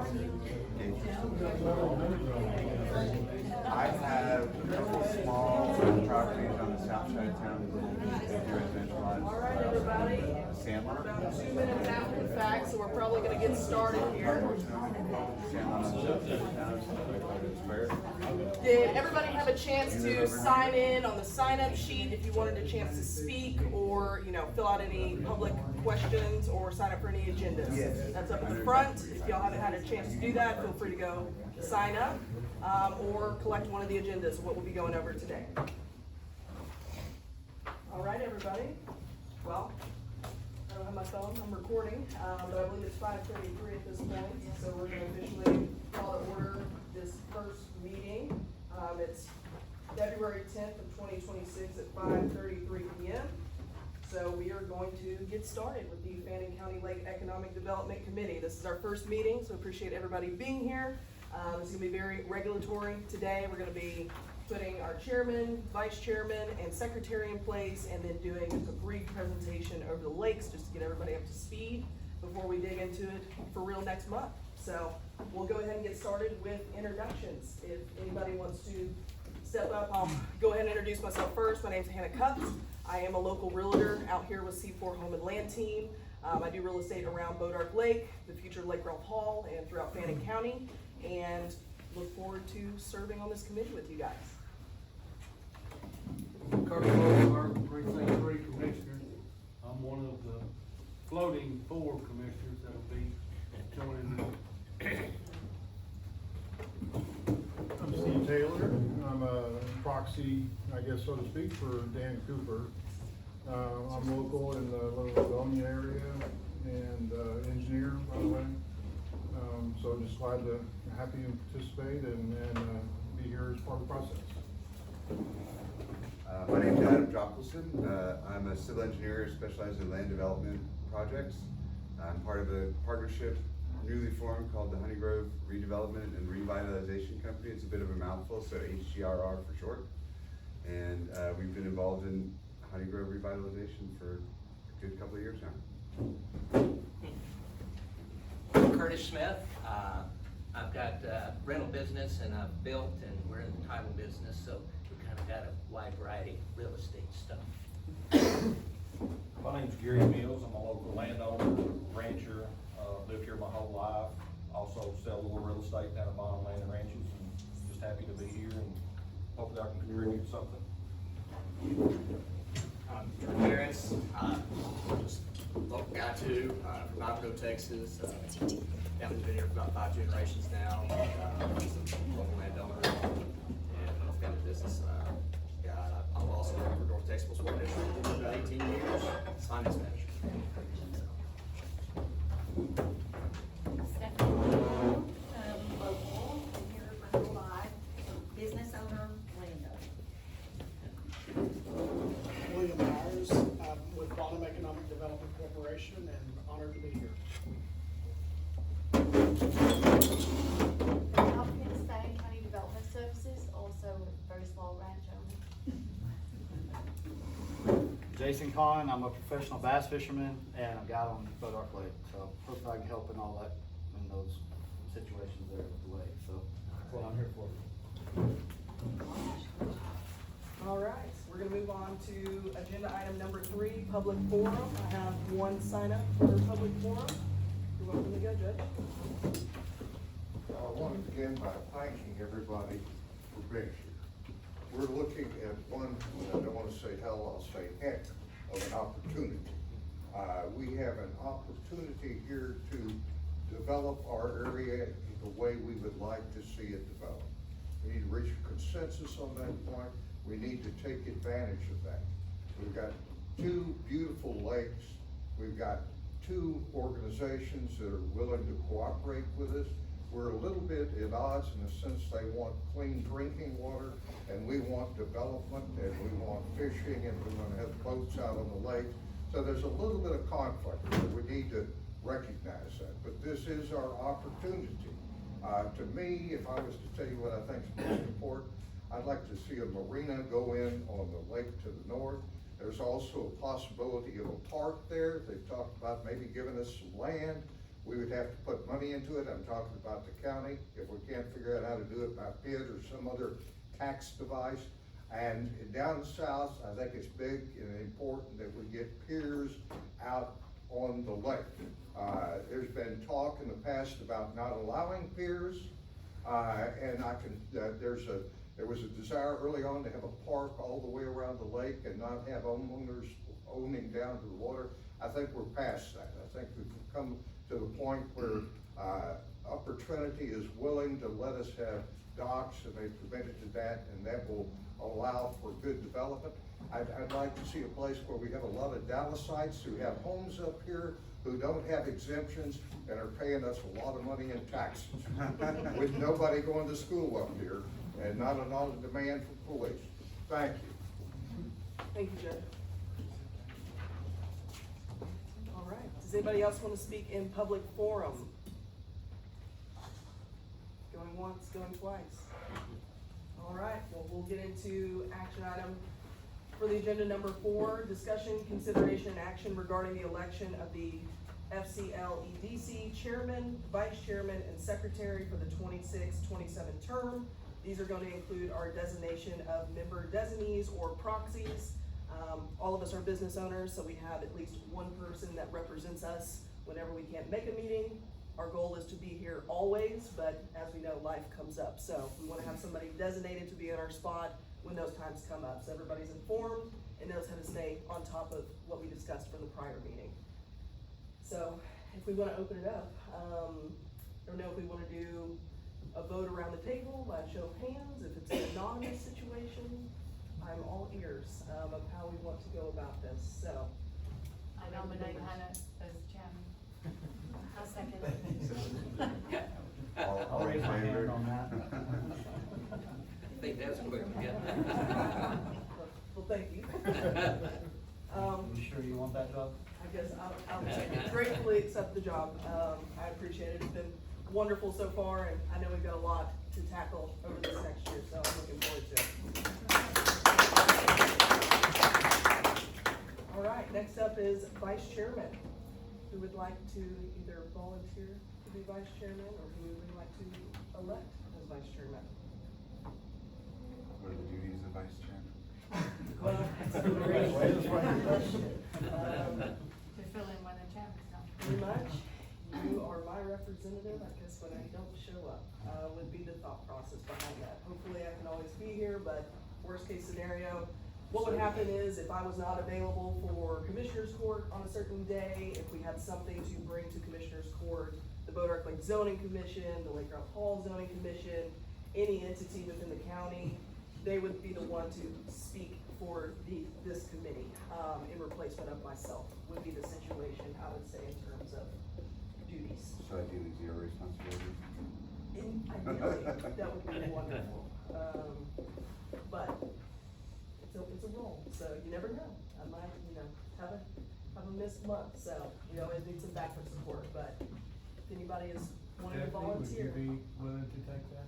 I have a couple small properties on the south side of town, little residential lots. All right, everybody. Sandlot. About 2 minutes after the fact, so we're probably going to get started here. Sandlot on the south side of town, it's fair. Did everybody have a chance to sign in on the sign-up sheet if you wanted a chance to speak or, fill out any public questions or sign up for any agendas? Yes. That's up at the front. If y'all haven't had a chance to do that, feel free to go sign up or collect one of the agendas of what we'll be going over today. All right, everybody. Well, I don't have my phone, I'm recording, but I believe it's 5:33 at this point, so we're going to officially call to order this first meeting. It's February 10th of 2026 at 5:33 p.m. So we are going to get started with the Fannin County Lake Economic Development Committee. This is our first meeting, so appreciate everybody being here. It's going to be very regulatory today. We're going to be putting our chairman, vice chairman, and secretary in place, and then doing a brief presentation over the lakes just to get everybody up to speed before we dig into it for real next month. So we'll go ahead and get started with introductions. If anybody wants to step up, I'll go ahead and introduce myself first. My name's Hannah Cutts. I am a local realtor out here with C4 Home and Land Team. I do real estate around Bodark Lake, the future Lake Ralph Hall, and throughout Fannin County, and look forward to serving on this committee with you guys. Our precinct 3 commissioner. I'm one of the floating 4 commissioners that'll be joining. I'm Steve Taylor. I'm a proxy, I guess, so to speak, for Dan Cooper. I'm local in the Little Livonia area and engineer, by the way. So just happy to participate and be here as part of the process. My name is Adam Jockelson. I'm a civil engineer specialized in land development projects. I'm part of a partnership newly formed called the Honey Grove Redevelopment and Revitalization Company. It's a bit of a mouthful, so HGRR for short. And we've been involved in Honey Grove revitalization for a good couple of years now. Curtis Smith. I've got a rental business and I've built, and we're in the title business, so we kind of got a wide variety of real estate stuff. My name's Gary Mills. I'm a local landowner, rancher, lived here my whole life. Also sell a little real estate down at Bonham Land and Ranches, and just happy to be here and hopefully I can contribute something. I'm Drew Harris, just a local guy too, from Idaho, Texas. Yeah, I've been here for about 5 generations now. Just a local landowner and I've got a business guy. I've also worked for North Texas Water District for about 18 years, as finance manager. Local, been here my whole life, business owner, landowner. William Myers, I'm with Bonham Economic Development Corporation, and honored to be here. Hopkins, Fannin County Development Services, also a very small ranch owner. Jason Kahn, I'm a professional bass fisherman and a guide on Bodark Lake, so hopefully I can help in all that, in those situations there with the lake, so that's what I'm here for. All right, we're going to move on to agenda item number 3, public forum. I have one sign up for public forum. You're welcome to go, Judge. I want to begin by thanking everybody for being here. We're looking at one, I don't want to say hell, I'll say heck of an opportunity. We have an opportunity here to develop our area the way we would like to see it developed. We need to reach a consensus on that point. We need to take advantage of that. We've got 2 beautiful lakes. We've got 2 organizations that are willing to cooperate with us. We're a little bit at odds in the sense they want clean drinking water and we want development and we want fishing and we want to have boats out on the lake. So there's a little bit of conflict, but we need to recognize that. But this is our opportunity. To me, if I was to tell you what I think is most important, I'd like to see a marina go in on the lake to the north. There's also a possibility of a park there. They've talked about maybe giving us some land. we would have to put money into it. I'm talking about the county, if we can't figure out how to do it by PID or some other tax device. And down south, I think it's big and important that we get piers out on the lake. There's been talk in the past about not allowing piers, and there was a desire early on to have a park all the way around the lake and not have homeowners owning down to the water. I think we're past that. I think we've come to the point where Upper Trinity is willing to let us have docks, and they've committed to that, and that will allow for good development. I'd like to see a place where we have a lot of Dallasites who have homes up here who don't have exemptions and are paying us a lot of money in taxes. With nobody going to school up here and not a lot of demand for police. Thank you. Thank you, Judge. All right, does anybody else want to speak in public forum? Going once, going twice. All right, well, we'll get into action item for the agenda number 4, discussion, consideration, and action regarding the election of the FCLEDC chairman, vice chairman, and secretary for the 26-27 term. These are going to include our designation of member designees or proxies. All of us are business owners, so we have at least one person that represents us whenever we can't make a meeting. Our goal is to be here always, but as we know, life comes up. So we want to have somebody designated to be in our spot when those times come up. So everybody's informed and knows how to stay on top of what we discussed from the prior meeting. So if we want to open it up, I don't know if we want to do a vote around the table by show of hands, if it's an anonymous situation. I'm all ears of how we want to go about this, so. I nominate Hannah as chairman. I'll second it. I'll raise my hand on that. I think that's a quick one, yeah. Well, thank you. You sure you want that job? I guess I'll gratefully accept the job. I appreciate it. It's been wonderful so far, and I know we've got a lot to tackle over this next year, so I'm looking forward to it. All right, next up is vice chairman. Who would like to either volunteer to be vice chairman, or who would like to elect as vice chairman? What are the duties of vice chairman? Well, that's a great question. To fill in when the chairman's gone. Pretty much, you are my representative, I guess, when I don't show up, would be the thought process behind that. Hopefully I can always be here, but worst case scenario, what would happen is if I was not available for Commissioners Court on a certain day, if we had something to bring to Commissioners Court, the Bois Lake Zoning Commission, the Lake Route Hall Zoning Commission, any entity within the county, they would be the one to speak for this committee, in replacement of myself, would be the situation, I would say, in terms of duties. So ideally zero responsibility? Ideally, that would be wonderful. But it's a role, so you never know. I might, have a missed month, so we always need some backup support, but if anybody is wanting to Stephanie, volunteer. would you be willing to take that?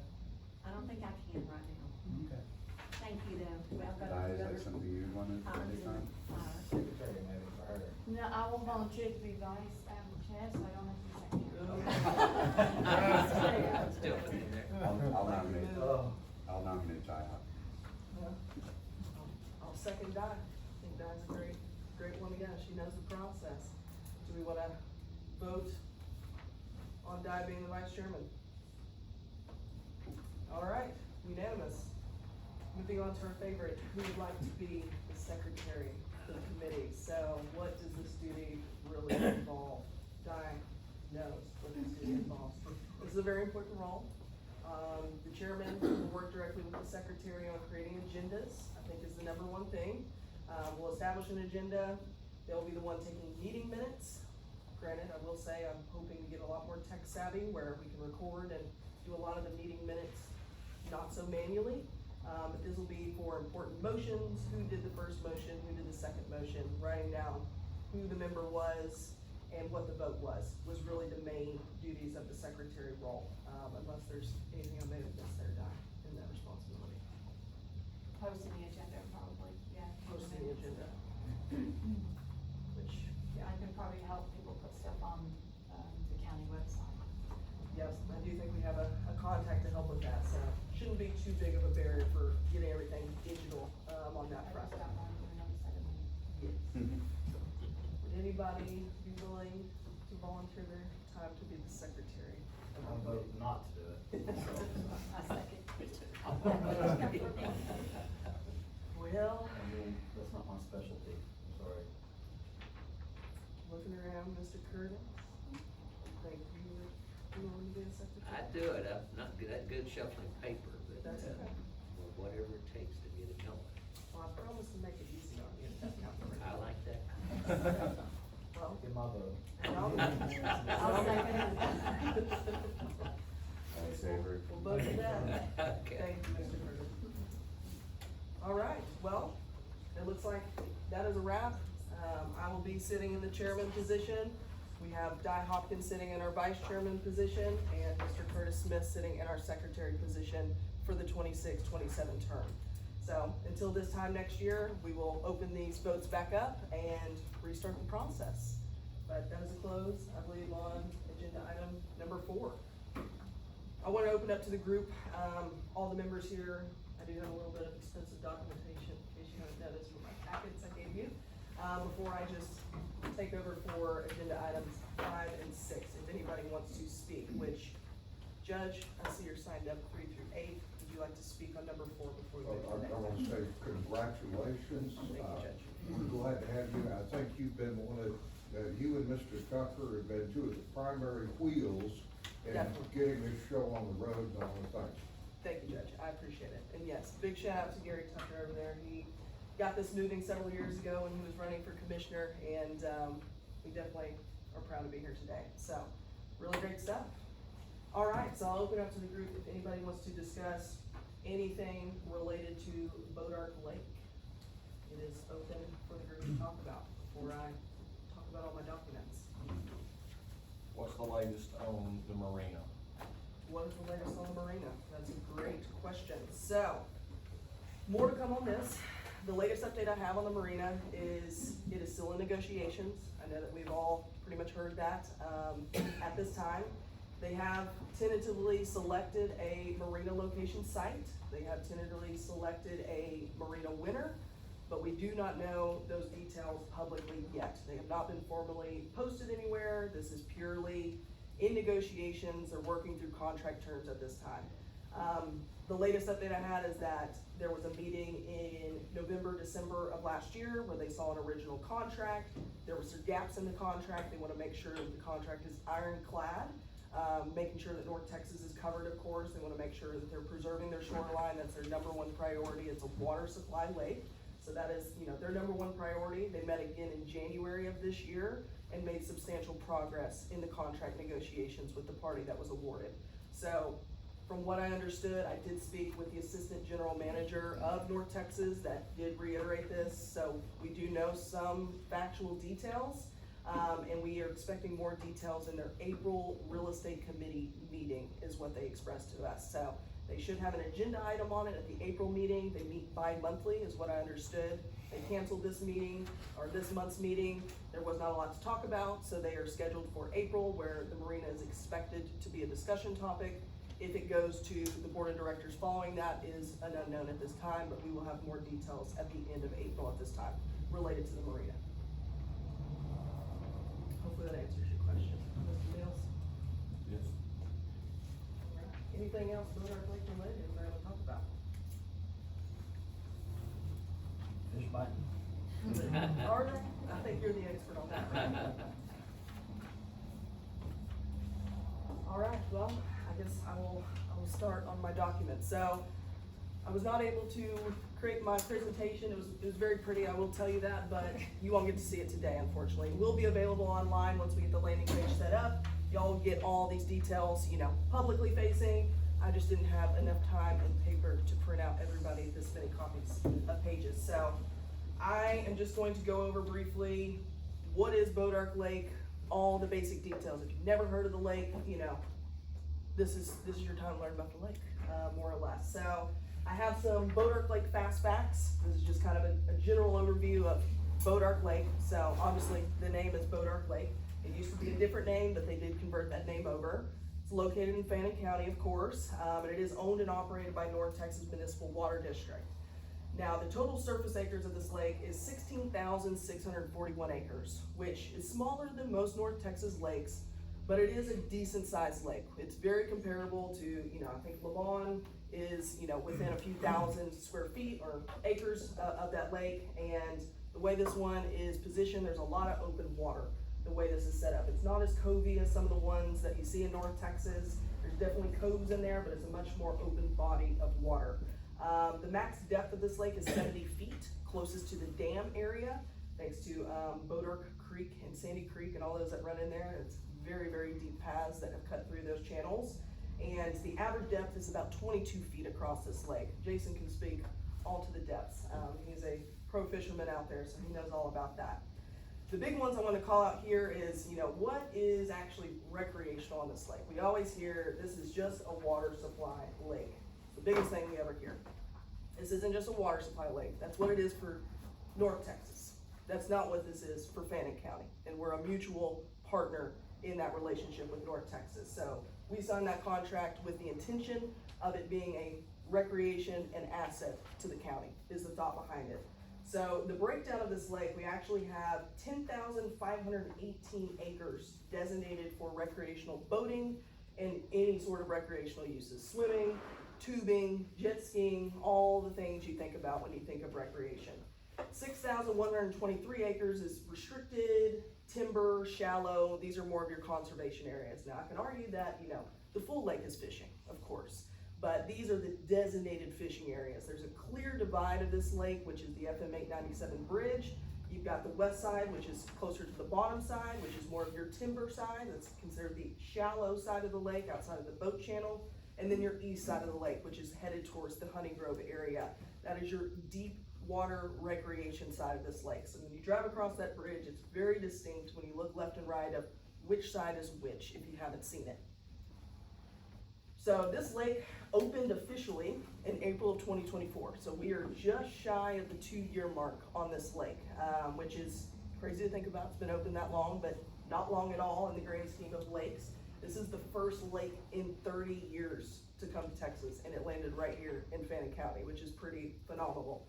I don't think I can right now. Okay. Thank you though. I've got Is other- that something you'd want to take on? Secretary maybe for her. No, I will volunteer to be vice chair, so I don't have to second. Still in there. I'll nominate, Oh. I'll nominate Jai. Yeah. I'll second Di. I think Di's a great one again. She knows the process. Do we wanna vote on Di being the vice chairman? All right, unanimous. Moving on to our favorite, who would like to be the secretary for the committee? So what does this duty really involve? Di knows what this duty involves. This is a very important role. The chairman will work directly with the secretary on creating agendas, I think is the number one thing. We'll establish an agenda. They'll be the one taking meeting minutes. Granted, I will say I'm hoping to get a lot more tech savvy where we can record and do a lot of the meeting minutes not so manually. But this will be for important motions, who did the first motion, who did the second motion, writing down who the member was and what the vote was really the main duties of the secretary role, unless there's anything I may have missed there, Di, in that responsibility. Posting the agenda probably, yeah. Posting the agenda. Which, I can probably help people put stuff on, the county yes, I do think we have a contact to help with that, so shouldn't be too big of a barrier for getting everything digital, on that front. Yes. Would anybody be willing to volunteer their time to be the secretary? I vote not to do it. I second. Well, I mean, that's not my specialty, I'm sorry. looking around, Mr. Curtis, think you would be willing to be the secretary? I'd do it, I'm not that good shuffling paper, but, That's okay. whatever it takes to get it going. Well, I promise to make it easy on you. I like that. Well, Get my vote. I'll second. Thanks, Avery. We'll vote for that. Okay. Thank you, Mr. Curtis. All right, well, it looks like that is a wrap. I will be sitting in the chairman position. We have Hopkins sitting in our vice chairman position and Mr. Curtis Smith sitting in our secretary position for the 26-27 term. So until this time next year, we will open these votes back up and restart the process. But that is a close, I believe, on agenda item number 4. I want to open up to the group, all the members here. I do have a little bit of extensive documentation, in case you haven't noticed from my packets I gave you. Before I just take over for agenda items 5 and 6, if anybody wants to speak, which, Judge, I see you're signed up 3 through 8. Would you like to speak on number 4 before we move to the next? I want to say congratulations. Thank you, Judge. We're glad to have you. I think you've been one of, you and Mr. Tucker have been two of the primary wheels in Definitely. getting this show on the road and all the things. Thank you, Judge, I appreciate it. And yes, big shout out to Gary Tucker over there. He got this moving several years ago when he was running for commissioner, and we definitely are proud to be here today. So, really great stuff. All right, so I'll open up to the group if anybody wants to discuss anything related to Bodark Lake. It is open for the group to talk about before I talk about all my documents. What's the latest on the marina? What is the latest on the Marina? That's a great question. So, more to come on this. The latest update I have on the Marina is it is still in negotiations. I know that we've all pretty much heard that at this time. They have tentatively selected a Marina location site. They have tentatively selected a Marina winner, but we do not know those details publicly yet. They have not been formally posted anywhere. This is purely in negotiations. They're working through contract terms at this time. The latest update I had is that there was a meeting in November, December of last year where they saw an original contract. There were some gaps in the contract. They want to make sure that the contract is ironclad, making sure that North Texas is covered, of course. They want to make sure that they're preserving their shoreline. That's their number one priority. It's a water supply lake. So that is, their number one priority. They met again in January of this year and made substantial progress in the contract negotiations with the party that was awarded. So, from what I understood, I did speak with the Assistant General Manager of North Texas that did reiterate this. So we do know some factual details, and we are expecting more details in their April Real Estate Committee meeting is what they expressed to us. So they should have an agenda item on it at the April meeting. They meet bi-monthly is what I understood. They canceled this meeting, or this month's meeting. There was not a lot to talk about, so they are scheduled for April, where the Marina is expected to be a discussion topic. If it goes to the board of directors following that is an unknown at this time, but we will have more details at the end of April at this time related to the Marina. Hopefully that answers your question. Mr. Mills? Yes. Anything else Bodark Lake related we're gonna talk about? Fish biting. Arthur, I think you're the expert on that, right? All right, well, I guess I will start on my document. So, I was not able to create my presentation. It was very pretty, I will tell you that, but you won't get to see it today, unfortunately. It will be available online once we get the landing page set up. Y'all will get all these details, publicly facing. I just didn't have enough time and paper to print out everybody this many copies of pages. So, I am just going to go over briefly what is Bodark Lake, all the basic details. If you've never heard of the lake, this is your time to learn about the lake, more or less. So I have some Bodark Lake fast facts. This is just kind of a general overview of Bodark Lake. So obviously the name is Bodark Lake. It used to be a different name, but they did convert that name over. It's located in Fannin County, of course, and it is owned and operated by North Texas Municipal Water District. Now, the total surface acres of this lake is 16,641 acres, which is smaller than most North Texas lakes, but it is a decent sized lake. It's very comparable to, I think Lavon is, within a few thousand square feet or acres of that lake. And the way this one is positioned, there's a lot of open water, the way this is set up. It's not as covey as some of the ones that you see in North Texas. There's definitely coves in there, but it's a much more open body of water. The max depth of this lake is 70 feet, closest to the dam area, thanks to Bois Creek and Sandy Creek and all those that run in there. It's very, very deep paths that have cut through those channels. And the average depth is about 22 feet across this lake. Jason can speak all to the depths. He's a pro fisherman out there, so he knows all about that. The big ones I want to call out here is, what is actually recreational on this lake? We always hear this is just a water supply lake. The biggest thing we ever hear. This isn't just a water supply lake. That's what it is for North Texas. That's not what this is for Fannin County. And we're a mutual partner in that relationship with North Texas. So we signed that contract with the intention of it being a recreation and asset to the county, is the thought behind it. So the breakdown of this lake, we actually have 10,518 acres designated for recreational boating and any sort of recreational uses, swimming, tubing, jet skiing, all the things you think about when you think of recreation. 6,123 acres is restricted, timber, shallow. These are more of your conservation areas. Now I can argue that, the full lake is fishing, of course, but these are the designated fishing areas. There's a clear divide of this lake, which is the FM 897 bridge. You've got the west side, which is closer to the Bonham side, which is more of your timber side. That's considered the shallow side of the lake outside of the boat channel. And then your east side of the lake, which is headed towards the Honey Grove area. That is your deep water recreation side of this lake. So when you drive across that bridge, it's very distinct when you look left and right of which side is which, if you haven't seen it. So this lake opened officially in April of 2024. So we are just shy of the 2-year mark on this lake, which is crazy to think about. It's been open that long, but not long at all in the grand scheme of lakes. This is the first lake in 30 years to come to Texas, and it landed right here in Fannin County, which is pretty phenomenal,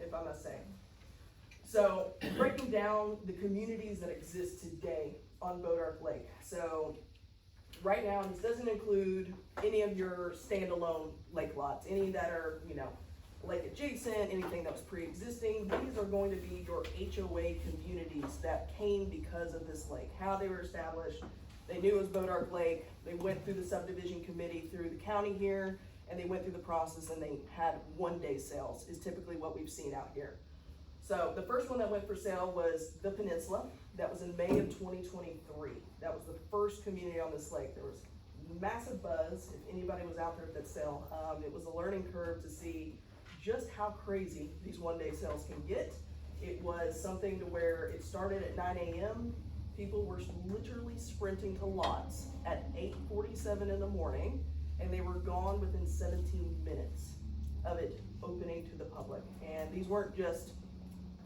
if I must say. So breaking down the communities that exist today on Bois Lake. So right now, this doesn't include any of your standalone lake lots, any that are, lake adjacent, anything that was pre-existing. These are going to be your HOA communities that came because of this lake, how they were established. They knew it was Bois Lake. They went through the subdivision committee through the county here, and they went through the process and they had one-day sales, is typically what we've seen out here. So the first one that went for sale was the Peninsula. That was in May of 2023. That was the first community on this lake. There was massive buzz, if anybody was out there at that sale. It was a learning curve to see just how crazy these one-day sales can get. It was something to where it started at 9 a.m. People were literally sprinting to lots at 8:47 in the morning, and they were gone within 17 minutes of it opening to the public. And these weren't just,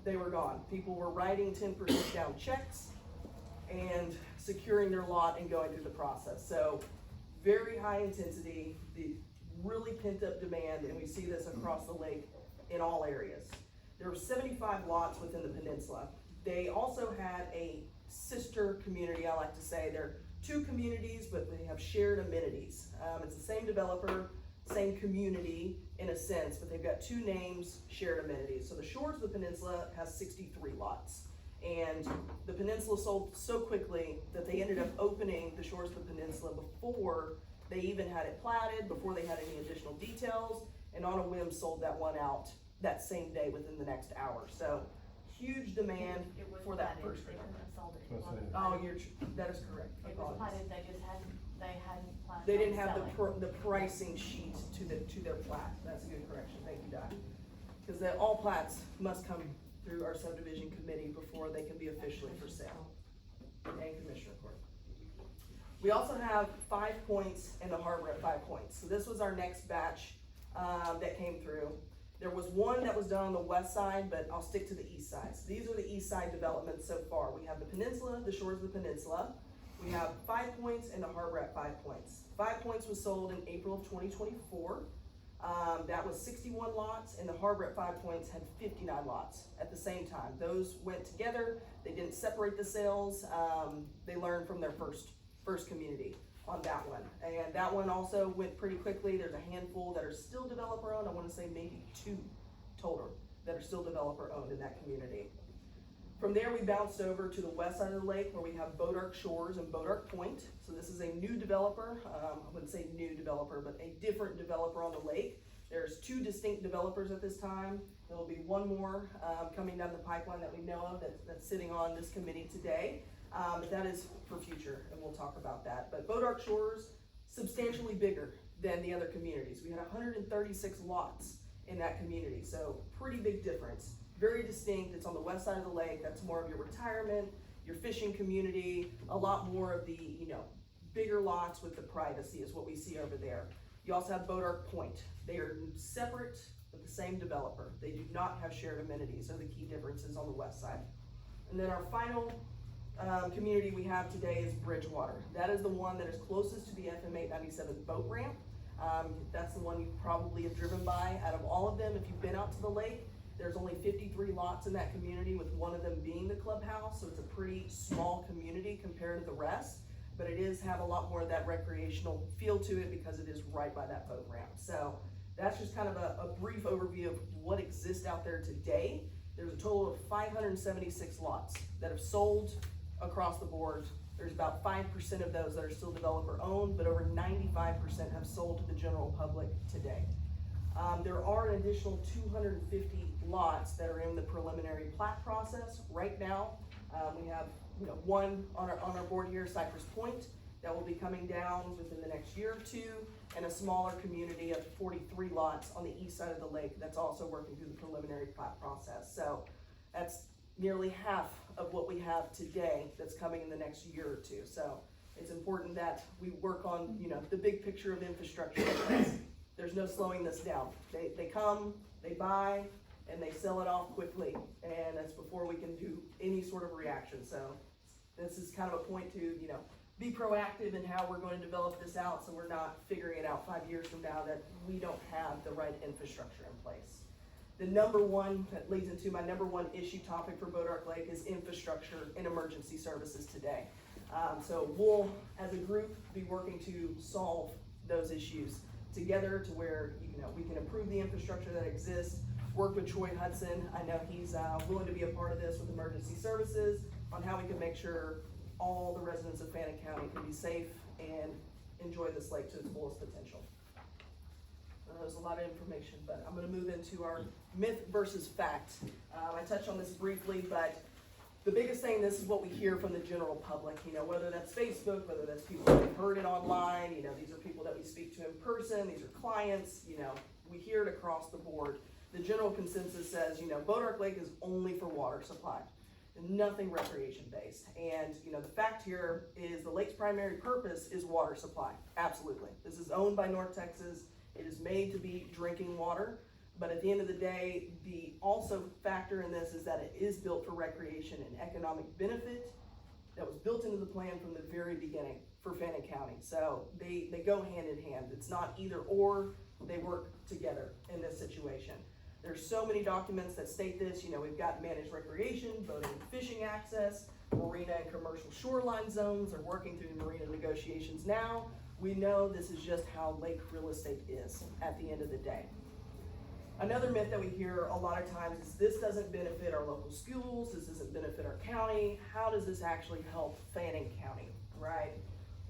they were gone. People were writing 10% down checks and securing their lot and going through the process. So very high intensity, the really pent up demand, and we see this across the lake in all areas. There were 75 lots within the peninsula. They also had a sister community, I like to say. They're two communities, but they have shared amenities. It's the same developer, same community in a sense, but they've got two names, shared amenities. So the Shores of the Peninsula has 63 lots. And the peninsula sold so quickly that they ended up opening the Shores of the Peninsula before they even had it platted, before they had any additional details, and on a whim sold that one out that same day within the next hour. So huge demand It was for that platted, first. they couldn't have sold it. That's it. Oh, that is correct. It was platted, they hadn't platted. They didn't on have selling. the pricing sheet to their plat. That's a good correction, thank you, Doc. Because all plats must come through our subdivision committee before they can be officially for sale. And Commissioner Court. We also have 5 Points and the harbor at 5 Points. So this was our next batch that came through. There was one that was done on the west side, but I'll stick to the east side. So these are the east side developments so far. We have the peninsula, the Shores of the Peninsula. We have 5 Points and the Harbor at 5 Points. 5 Points was sold in April of 2024. That was 61 lots, and the Harbor at 5 Points had 59 lots at the same time. Those went together. They didn't separate the sales. They learned from their first community on that one. And that one also went pretty quickly. There's a handful that are still developer owned. I want to say maybe 2 total that are still developer owned in that community. From there, we bounced over to the west side of the lake where we have Bodark Shores and Bodark Point. So this is a new developer. I wouldn't say new developer, but a different developer on the lake. There's 2 distinct developers at this time. There will be one more coming down the pipeline that we know of that's sitting on this committee today. But that is for future, and we'll talk about that. But Bodark Shores, substantially bigger than the other communities. We had 136 lots in that community, so pretty big difference. Very distinct. It's on the west side of the lake. That's more of your retirement, your fishing community, a lot more of the, bigger lots with the privacy is what we see over there. You also have Bodark Point. They are separate but the same developer. They do not have shared amenities, so the key differences on the west side. And then our final community we have today is Bridgewater. That is the one that is closest to the FM 897 boat ramp. That's the one you probably have driven by out of all of them. If you've been out to the lake, there's only 53 lots in that community, with one of them being the clubhouse, so it's a pretty small community compared to the rest, but it is have a lot more of that recreational feel to it because it is right by that boat ramp. So that's just kind of a brief overview of what exists out there today. There's a total of 576 lots that have sold across the board. There's about 5% of those that are still developer owned, but over 95% have sold to the general public today. There are an additional 250 lots that are in the preliminary plat process right now. We have one on our board here, Cypress Point, that will be coming down within the next year or 2, and a smaller community of 43 lots on the east side of the lake that's also working through the preliminary plat process. So that's nearly half of what we have today that's coming in the next year or 2. So it's important that we work on the big picture of infrastructure. There's no slowing this down. They come, they buy, and they sell it off quickly, and that's before we can do any sort of reaction. So this is kind of a point to be proactive in how we're going to develop this out, so we're not figuring it out 5 years from now that we don't have the right infrastructure in place. The number one, that leads into my number one issue topic for Bodark Lake, is infrastructure and emergency services today. So we'll, as a group, be working to solve those issues together to where we can improve the infrastructure that exists, work with Troy Hudson. I know he's willing to be a part of this with emergency services on how we can make sure all the residents of Fannin County can be safe and enjoy this lake to its fullest potential. There's a lot of information, but I'm going to move into our myth versus fact. I touched on this briefly, but the biggest thing, this is what we hear from the general public, whether that's Facebook, whether that's people that have heard it online, these are people that we speak to in person, these are clients, we hear it across the board. The general consensus says, Bodark Lake is only for water supply, nothing recreation based. And, the fact here is the lake's primary purpose is water supply, absolutely. This is owned by North Texas. It is made to be drinking water. But at the end of the day, the also factor in this is that it is built for recreation and economic benefit. That was built into the plan from the very beginning for Fannin County. So they go hand in hand. It's not either or, they work together in this situation. There's so many documents that state this. We've got managed recreation, boating and fishing access, marina and commercial shoreline zones are working through the marina negotiations now. We know this is just how lake real estate is at the end of the day. Another myth that we hear a lot of times is this doesn't benefit our local schools, this doesn't benefit our county. How does this actually help Fannin County, right?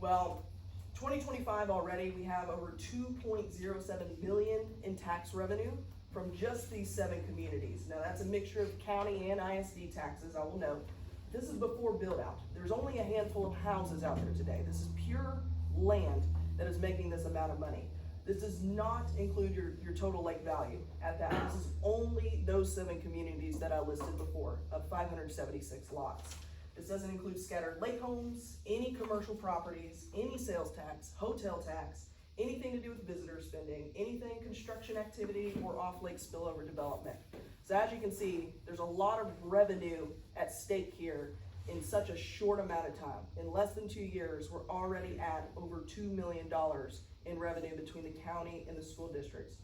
Well, 2025 already, we have over $2.07 million in tax revenue from just these 7 communities. Now that's a mixture of county and ISD taxes, I will note. This is before build out. There's only a handful of houses out there today. This is pure land that is making this amount of money. This does not include your total lake value at that. This is only those 7 communities that I listed before of 576 lots. This doesn't include scattered lake homes, any commercial properties, any sales tax, hotel tax, anything to do with visitor spending, anything construction activity or off-lake spillover development. So as you can see, there's a lot of revenue at stake here in such a short amount of time. In less than 2 years, we're already at over $2 million in revenue between the county and the school districts,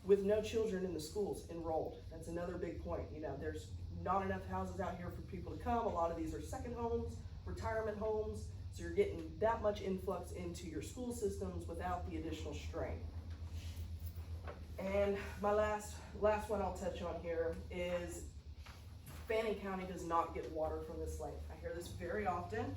with no children in the schools enrolled. That's another big point. You know, there's not enough houses out here for people to come. A lot of these are second homes, retirement homes, so you're getting that much influx into your school systems without the additional strain. And my last one I'll touch on here is Fannin County does not get water from this lake. I hear this very often,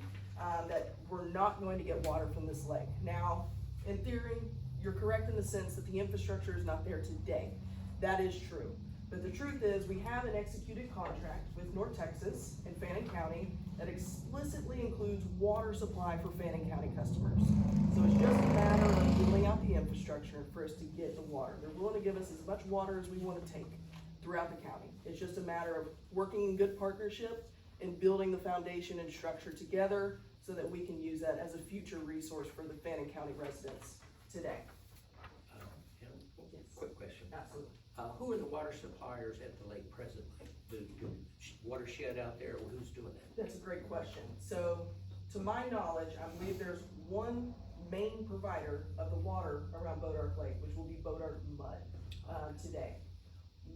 that we're not going to get water from this lake. Now, in theory, you're correct in the sense that the infrastructure is not there today. That is true. But the truth is, we have an executed contract with North Texas and Fannin County that explicitly includes water supply for Fannin County customers. So it's just a matter of building out the infrastructure for us to get the water. They're willing to give us as much water as we want to take throughout the county. It's just a matter of working in good partnership and building the foundation and structure together so that we can use that as a future resource for the Fannin County residents today. Quick question. Absolutely. Who are the water suppliers at the lake presently? Do watershed out there, or who's doing that? That's a great question. So, to my knowledge, I believe there's one main provider of the water around Bodark Lake, which will be Bodark Mud, today.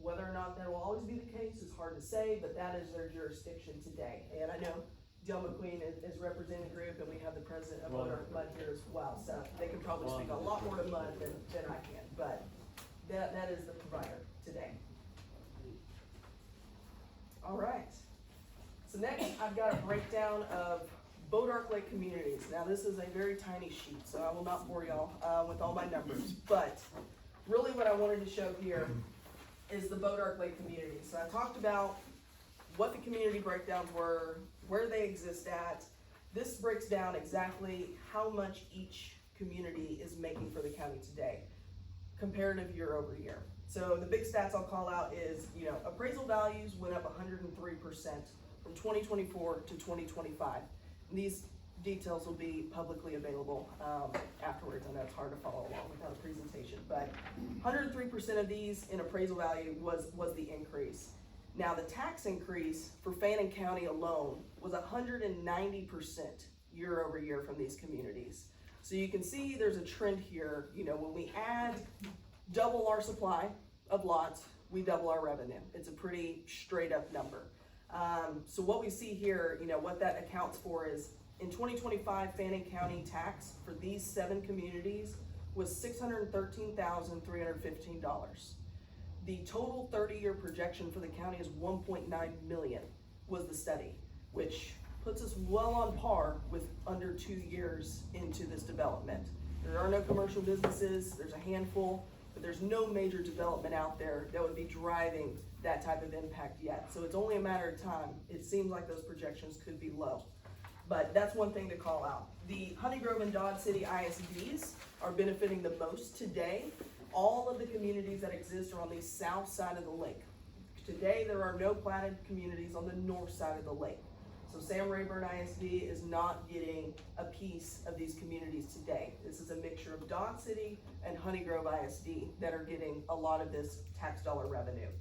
Whether or not that will always be the case is hard to say, but that is their jurisdiction today. And I know Del McQueen is representing the group, and we have the president of Bodark Mud here as well, so they can probably speak a lot more to mud than I can, but that is the provider today. All right. So next, I've got a breakdown of Bodark Lake communities. Now, this is a very tiny sheet, so I will not bore y'all with all my numbers, but really what I wanted to show here is the Bodark Lake community. So I talked about what the community breakdowns were, where they exist at. This breaks down exactly how much each community is making for the county today, comparative year over year. So the big stats I'll call out is, you know, appraisal values went up 103% from 2024 to 2025. And these details will be publicly available afterwards. I know it's hard to follow along without a presentation, but 103% of these in appraisal value was the increase. Now the tax increase for Fannin County alone was 190% year over year from these communities. So you can see there's a trend here. You know, when we add double our supply of lots, we double our revenue. It's a pretty straight up number. So what we see here, you know, what that accounts for is in 2025, Fannin County tax for these 7 communities was $613,315. The total 30-year projection for the county is 1.9 million was the study, which puts us well on par with under 2 years into this development. There are no commercial businesses, there's a handful, but there's no major development out there that would be driving that type of impact yet. So it's only a matter of time. It seems like those projections could be low. But that's one thing to call out. The Honey Grove and Dodge City ISDs are benefiting the most today. All of the communities that exist are on the south side of the lake. Today, there are no platted communities on the north side of the lake. So Sam Rayburn ISD is not getting a piece of these communities today. This is a mixture of Dodge City and Honey Grove ISD that are getting a lot of this tax dollar revenue.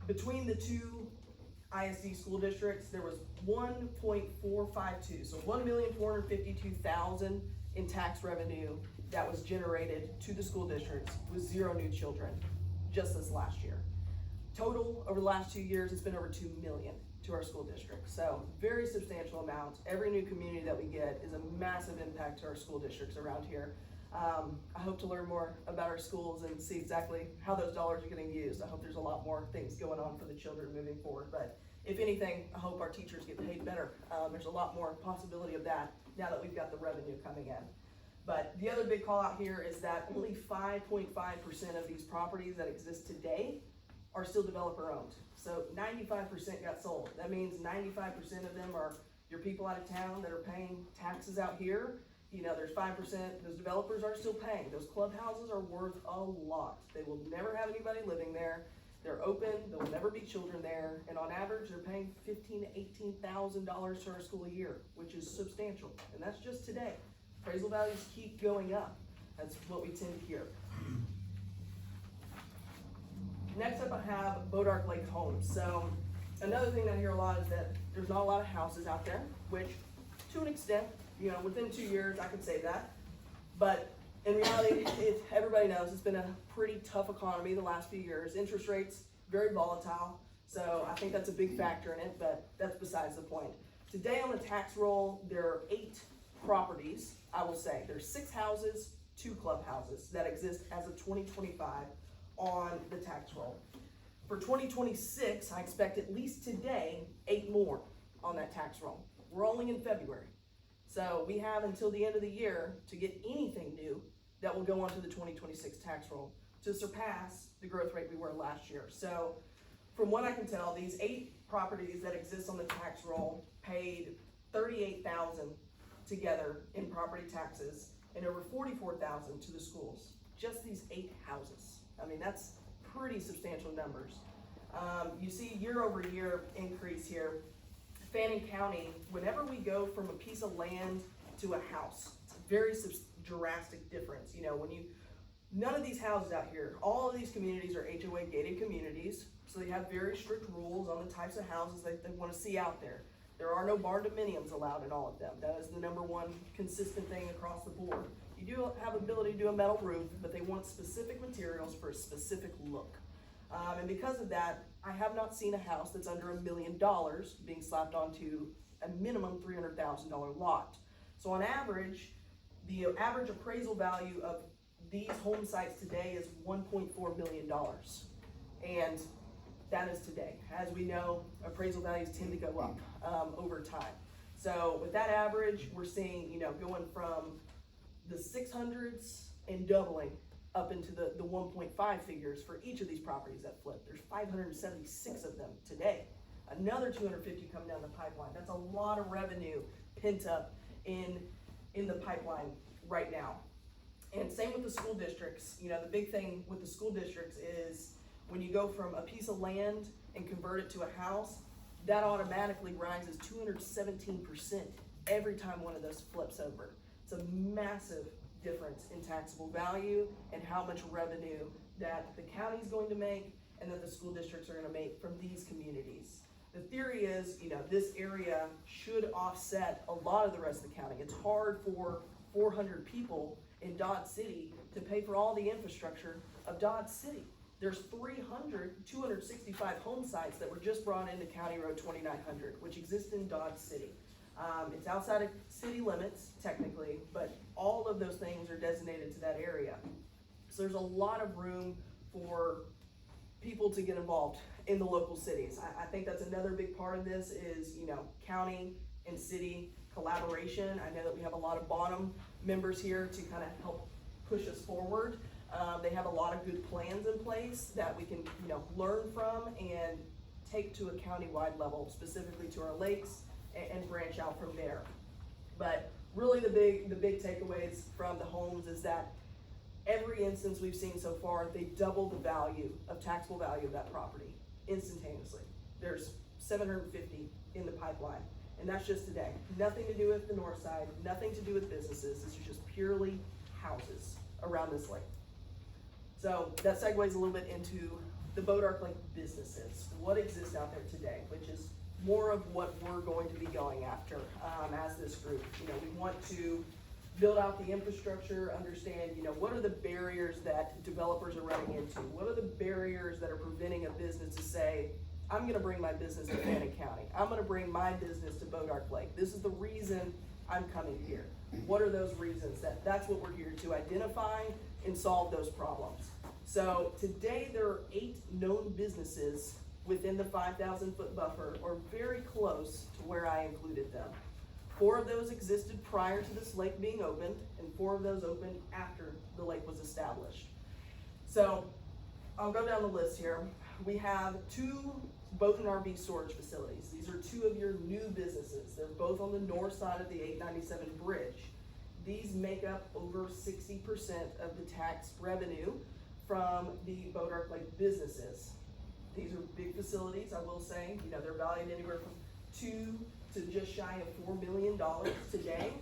Between the two ISD school districts, there was 1.452, so 1,452,000 in tax revenue that was generated to the school districts with 0 new children just this last year. Total over the last 2 years, it's been over 2 million to our school district. So very substantial amount. Every new community that we get is a massive impact to our school districts around here. I hope to learn more about our schools and see exactly how those dollars are getting used. I hope there's a lot more things going on for the children moving forward. But if anything, I hope our teachers get paid better. There's a lot more possibility of that now that we've got the revenue coming in. But the other big call out here is that only 5.5% of these properties that exist today are still developer owned. So 95% got sold. That means 95% of them are your people out of town that are paying taxes out here. You know, there's 5%, those developers are still paying. Those clubhouses are worth a lot. They will never have anybody living there. They're open, there will never be children there, and on average, they're paying $15,000 to $18,000 to our school a year, which is substantial, and that's just today. Appraisal values keep going up. That's what we tend to hear. Next up, I have Bodark Lake Homes. So Another thing that I hear a lot is that there's not a lot of houses out there, which to an extent, you know, within 2 years, I could say that. But in reality, everybody knows it's been a pretty tough economy the last few years. Interest rates, very volatile. So I think that's a big factor in it, but that's besides the point. Today on the tax roll, there are 8 properties, I will say. There's 6 houses, 2 clubhouses that exist as of 2025 on the tax roll. For 2026, I expect at least today, 8 more on that tax roll. We're only in February. So we have until the end of the year to get anything new that will go onto the 2026 tax roll to surpass the growth rate we were last year. So from what I can tell, these 8 properties that exist on the tax roll paid $38,000 together in property taxes and over $44,000 to the schools. Just these 8 houses. I mean, that's pretty substantial numbers. You see year over year increase here. Fannin County, whenever we go from a piece of land to a house, it's a very drastic difference. You know, none of these houses out here, all of these communities are HOA gated communities, so they have very strict rules on the types of houses that they want to see out there. There are no barn dominiums allowed in all of them. That is the #1 consistent thing across the board. You do have ability to do a metal roof, but they want specific materials for a specific look. And because of that, I have not seen a house that's under $1 million being slapped onto a minimum $300,000 lot. So on average, the average appraisal value of these home sites today is $1.4 million. And that is today. As we know, appraisal values tend to go up over time. So with that average, we're seeing, you know, going from the 600s and doubling up into the 1.5 figures for each of these properties that flip. There's 576 of them today. Another 250 coming down the pipeline. That's a lot of revenue pent up in the pipeline right now. And same with the school districts. You know, the big thing with the school districts is when you go from a piece of land and convert it to a house, that automatically rises 217% every time one of those flips over. It's a massive difference in taxable value and how much revenue that the county's going to make and that the school districts are gonna make from these communities. The theory is, you know, this area should offset a lot of the rest of the county. It's hard for 400 people in Dodge City to pay for all the infrastructure of Dodge City. There's 265 home sites that were just brought into County Road 2900, which exist in Dodge City. It's outside of city limits, technically, but all of those things are designated to that area. So there's a lot of room for people to get involved in the local cities. I think that's another big part of this is, you know, county and city collaboration. I know that we have a lot of Bonham members here to kind of help push us forward. They have a lot of good plans in place that we can, you know, learn from and take to a county-wide level, specifically to our lakes, and branch out from there. But really the big takeaways from the homes is that every instance we've seen so far, they double the value of taxable value of that property instantaneously. There's 750 in the pipeline, and that's just today. Nothing to do with the north side, nothing to do with businesses. This is just purely houses around this lake. So that segues a little bit into the Boat Ark Lake businesses. What exists out there today, which is more of what we're going to be going after as this group. You know, we want to build out the infrastructure, understand, you know, what are the barriers that developers are running into? What are the barriers that are preventing a business to say, I'm gonna bring my business to Fannin County. I'm gonna bring my business to Boat Ark Lake. This is the reason I'm coming here. What are those reasons? That's what we're here to identify and solve those problems. So today there are 8 known businesses within the 5,000 foot buffer or very close to where I included them. 4 of those existed prior to this lake being opened, and 4 of those opened after the lake was established. So I'll go down the list here. We have 2 boat and RV storage facilities. These are 2 of your new businesses. They're both on the north side of the 897 bridge. These make up over 60% of the tax revenue from the Boat Ark Lake businesses. These are big facilities, I will say. You know, they're valued anywhere from $2 to just shy of $4 million today.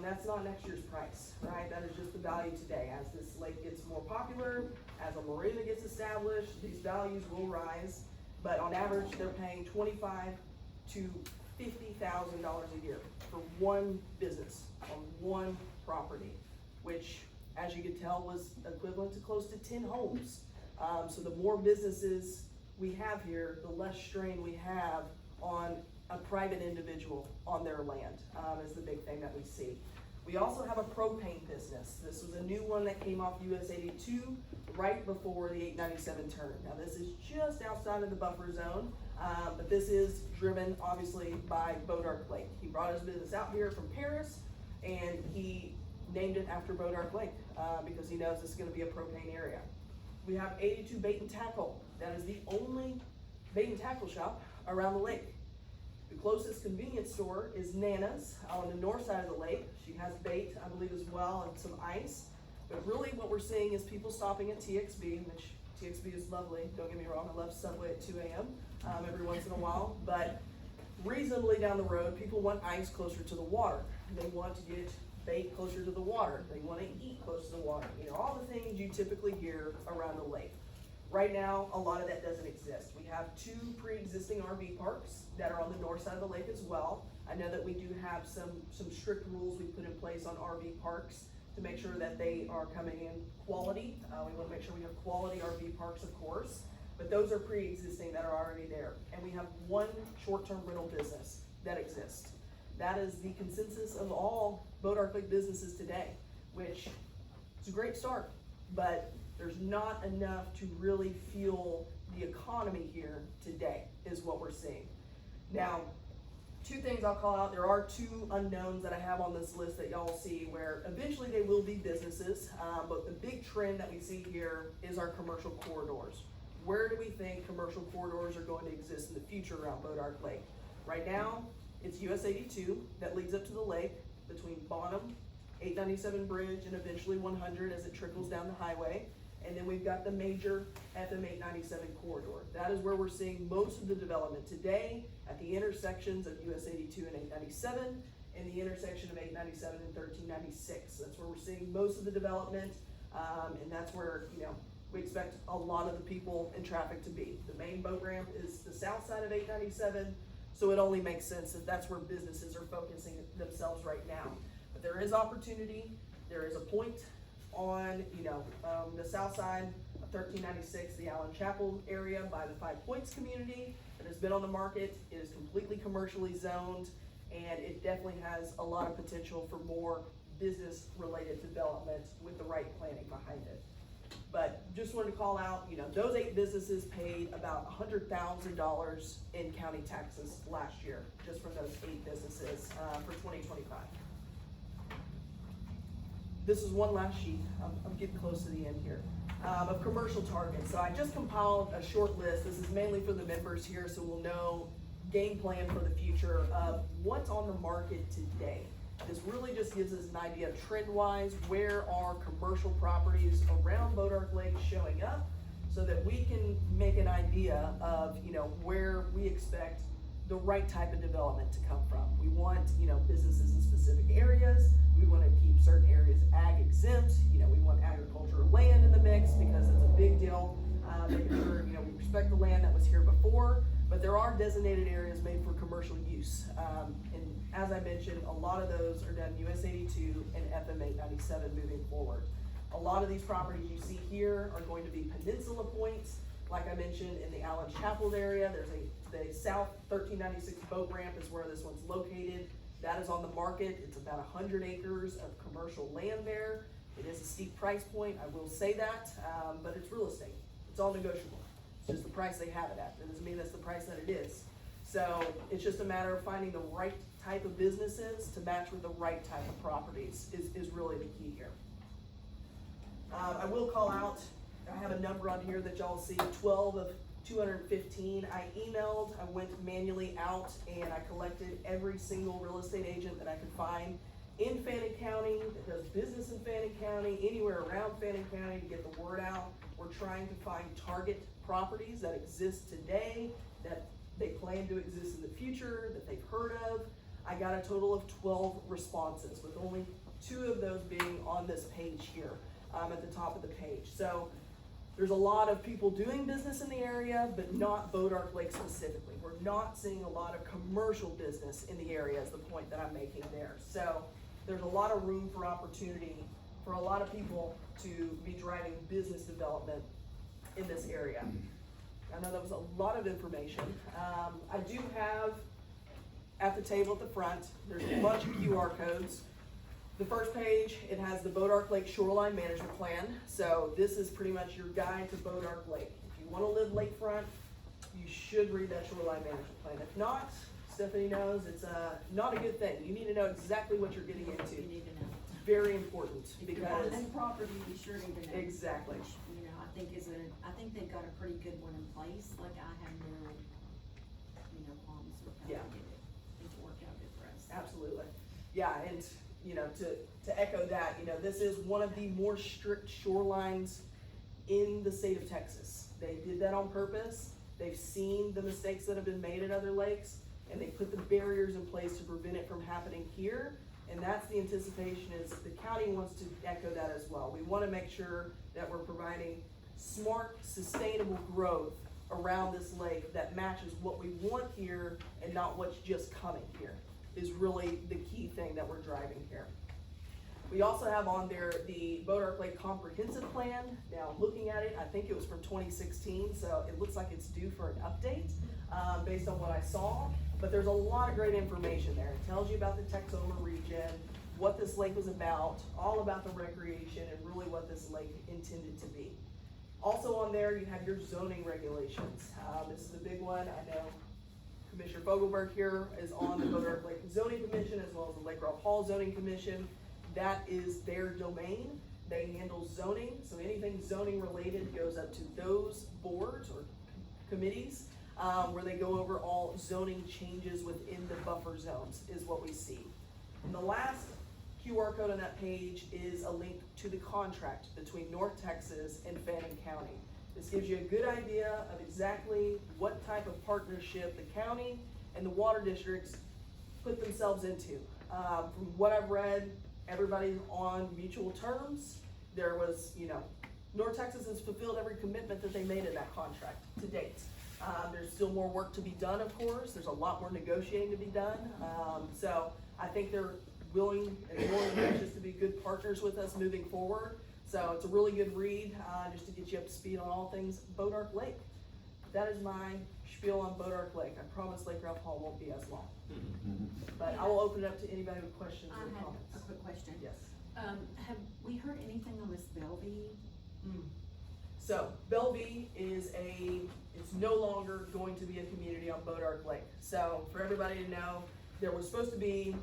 That's not next year's price, right? That is just the value today. As this lake gets more popular, as a marina gets established, these values will rise. but on average, they're paying $25,000 to $50,000 a year for one business on one property, which, as you could tell, was equivalent to close to 10 homes. So the more businesses we have here, the less strain we have on a private individual on their land, is the big thing that we see. We also have a propane business. This was a new one that came off US 82 right before the 897 turn. Now this is just outside of the buffer zone, but this is driven obviously by Bodark Lake. He brought his business out here from Paris and he named it after Bodark Lake, because he knows this is gonna be a propane area. We have 82 Bait and Tackle. That is the only bait and tackle shop around the lake. The closest convenience store is Nana's on the north side of the lake. She has bait, I believe, as well, and some ice. But really what we're seeing is people stopping at TXB, which TXB is lovely, don't get me wrong, I love Subway at 2 a.m. Every once in a while. But reasonably down the road, people want ice closer to the water. They want to get bait closer to the water. They want to eat close to the water. You know, all the things you typically hear around the lake. Right now, a lot of that doesn't exist. We have 2 pre-existing RV parks that are on the north side of the lake as well. I know that we do have some strict rules we put in place on RV parks to make sure that they are coming in quality. We want to make sure we have quality RV parks, of course, but those are pre-existing that are already there. And we have 1 short-term rental business that exists. That is the consensus of all Bodark Lake businesses today, which is a great start, but there's not enough to really fuel the economy here today, is what we're seeing. Now, 2 things I'll call out. There are 2 unknowns that I have on this list that y'all see where eventually they will be businesses, but the big trend that we see here is our commercial corridors. Where do we think commercial corridors are going to exist in the future around Bodark Lake? Right now, it's US 82 that leads up to the lake between Bonham, 897 Bridge, and eventually 100 as it trickles down the highway. And then we've got the major FM 897 corridor. That is where we're seeing most of the development today at the intersections of US 82 and 897 and the intersection of 897 and 1396. That's where we're seeing most of the development, and that's where, you know, we expect a lot of the people and traffic to be. The main boat ramp is the south side of 897, so it only makes sense that that's where businesses are focusing themselves right now. But there is opportunity. There is a point on, the south side of 1396, the Allen Chapel area by the 5 Points community that has been on the market. It is completely commercially zoned, and it definitely has a lot of potential for more business-related development with the right planning behind it. But just wanted to call out, those 8 businesses paid about $100,000 in county taxes last year, just from those 8 businesses for 2025. This is one last sheet, I'm getting close to the end here, of commercial targets. So I just compiled a short list. This is mainly for the members here, so we'll know game plan for the future of what's on the market today. This really just gives us an idea trend-wise, where are commercial properties around Bodark Lake showing up, so that we can make an idea of, where we expect the right type of development to come from. We want, businesses in specific areas. We want to keep certain areas ag exempt. We want agricultural land in the mix because it's a big deal. Making sure, we respect the land that was here before, but there are designated areas made for commercial use. And as I mentioned, a lot of those are done US 82 and FM 897 moving forward. A lot of these properties you see here are going to be peninsula points. Like I mentioned, in the Allen Chapel area, there's the South 1396 boat ramp is where this one's located. That is on the market. It's about 100 acres of commercial land there. It is a steep price point, I will say that, but it's real estate. It's all negotiable. It's just the price they have it at. That doesn't mean that's the price that it is. So it's just a matter of finding the right type of businesses to match with the right type of properties is really the key here. I will call out, I have a number on here that y'all see, 12 of 215. I emailed, I went manually out, and I collected every single real estate agent that I could find in Fannin County that does business in Fannin County, anywhere around Fannin County, to get the word out. We're trying to find target properties that exist today, that they plan to exist in the future, that they've heard of. I got a total of 12 responses, with only 2 of those being on this page here, at the top of the page. So There's a lot of people doing business in the area, but not Boat Ark Lake specifically. We're not seeing a lot of commercial business in the area is the point that I'm making there. So there's a lot of room for opportunity for a lot of people to be driving business development in this area. I know that was a lot of information. I do have at the table at the front, there's a bunch of QR codes. The first page, it has the Boat Ark Lake Shoreline Management Plan. So this is pretty much your guide to Boat Ark Lake. If you wanna live lakefront, you should read that Shoreline Management Plan. If not, Stephanie knows it's not a good thing. You need to know exactly what you're getting into. You need to know. Very important If you're buying because, any property, you sure need to know. exactly. Which, you know, I think they've got a pretty good one in place, like I have no, qualms with how Yeah. they did it. I think it worked out good for us. Absolutely. Yeah, and, to echo that, this is one of the more strict shorelines in the state of Texas. They did that on purpose. They've seen the mistakes that have been made at other lakes, and they put the barriers in place to prevent it from happening here. And that's the anticipation is the county wants to echo that as well. We wanna make sure that we're providing smart, sustainable growth around this lake that matches what we want here and not what's just coming here, is really the key thing that we're driving here. We also have on there the Boat Ark Lake Comprehensive Plan. Now, looking at it, I think it was from 2016, so it looks like it's due for an update, based on what I saw. But there's a lot of great information there. It tells you about the Texoma region, what this lake was about, all about the recreation, and really what this lake intended to be. Also on there, you have your zoning regulations. This is a big one. I know Commissioner Fogelberg here is on the Boat Ark Lake Zoning Commission as well as the Lake Ralph Hall Zoning Commission. That is their domain. They handle zoning, so anything zoning related goes up to those boards or committees, where they go over all zoning changes within the buffer zones is what we see. And the last QR code on that page is a link to the contract between North Texas and Fannin County. This gives you a good idea of exactly what type of partnership the county and the water districts put themselves into. From what I've read, everybody's on mutual terms. There was, North Texas has fulfilled every commitment that they made in that contract to date. There's still more work to be done, of course. There's a lot more negotiating to be done. So I think they're willing and more than anxious to be good partners with us moving forward. So it's a really good read, just to get you up to speed on all things Boat Ark Lake. That is my spiel on Boat Ark Lake. I promise Lake Ralph Hall won't be as long. But I will open it up to anybody with questions I or have comments. a quick question. Yes. Have we heard anything on this Bellevue? So Bellevue it's no longer going to be a community on Boat Ark Lake. So for everybody to know, there was supposed to be,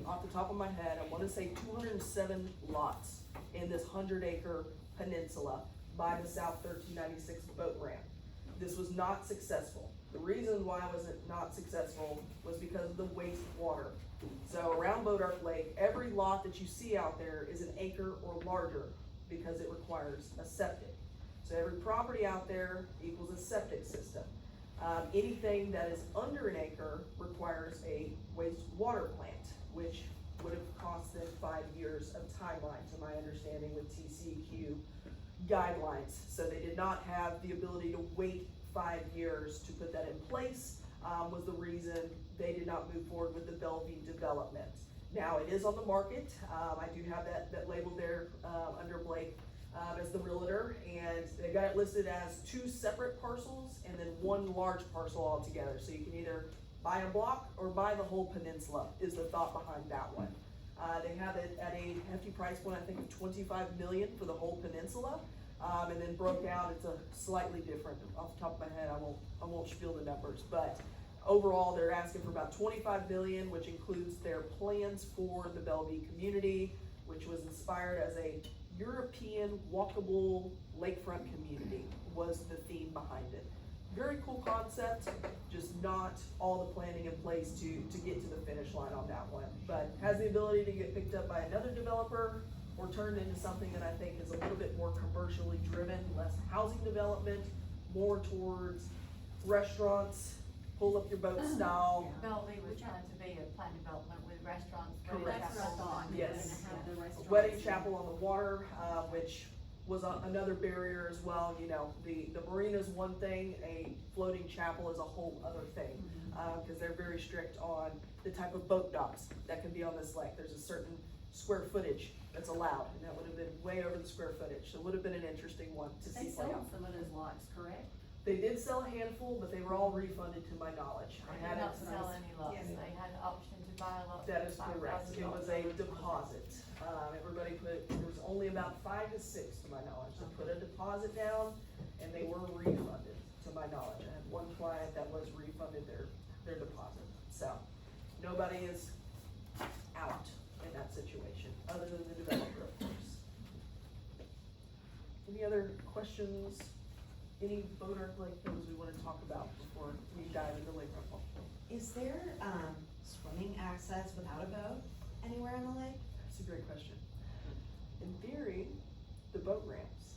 off the top of my head, I wanna say 207 lots in this 100-acre peninsula by the South 1396 boat ramp. This was not successful. The reason why was it not successful was because of the wastewater. So around Boat Ark Lake, every lot that you see out there is an acre or larger because it requires a septic. So every property out there equals a septic system. Anything that is under an acre requires a wastewater plant, which would have cost them 5 years of timeline, to my understanding, with TCEQ guidelines. So they did not have the ability to wait 5 years to put that in place, was the reason they did not move forward with the Bellevue development. Now, it is on the market. I do have that labeled there under Blake as the realtor, and they got it listed as 2 separate parcels and then 1 large parcel altogether. So you can either buy a block or buy the whole peninsula, is the thought behind that one. They have it at a hefty price point, I think of $25 million for the whole peninsula. And then broke out, it's a slightly different, off the top of my head, I won't spiel the numbers, but overall, they're asking for about $25 million, which includes their plans for the Bellevue community, which was inspired as a European walkable lakefront community, was the theme behind it. Very cool concept, just not all the planning in place to get to the finish line on that one, but has the ability to get picked up by another developer or turned into something that I think is a little bit more commercially driven, less housing development, more towards restaurants, pull up your boat style. Bellevue was trying to be a planned development with restaurants. Correct. That's what I thought. Yes. Have the restaurants. Wedding chapel on the water, which was another barrier as well. You know, the marina's one thing, a floating chapel is a whole other thing. Cause they're very strict on the type of boat docks that can be on this lake. There's a certain square footage that's allowed, and that would have been way over the square footage. So it would have been an interesting one to They see play out. sold some of those lots, correct? They did sell a handful, but they were all refunded to my knowledge. I They had did it. not sell any lots, Yes. they had the option to buy a lot. That for is correct. It was a $5,000. deposit. Everybody put, there was only about 5 to 6 to my knowledge, that put a deposit down, and they were refunded to my knowledge. I had one client that was refunded their deposit. So, nobody is out in that situation, other than the developer, of course. Any other questions? Any boat or lake things we wanna talk about before we dive into Lake Ruffle? Is there, swimming access without a boat anywhere on the lake? That's a great question. In theory, the boat ramps,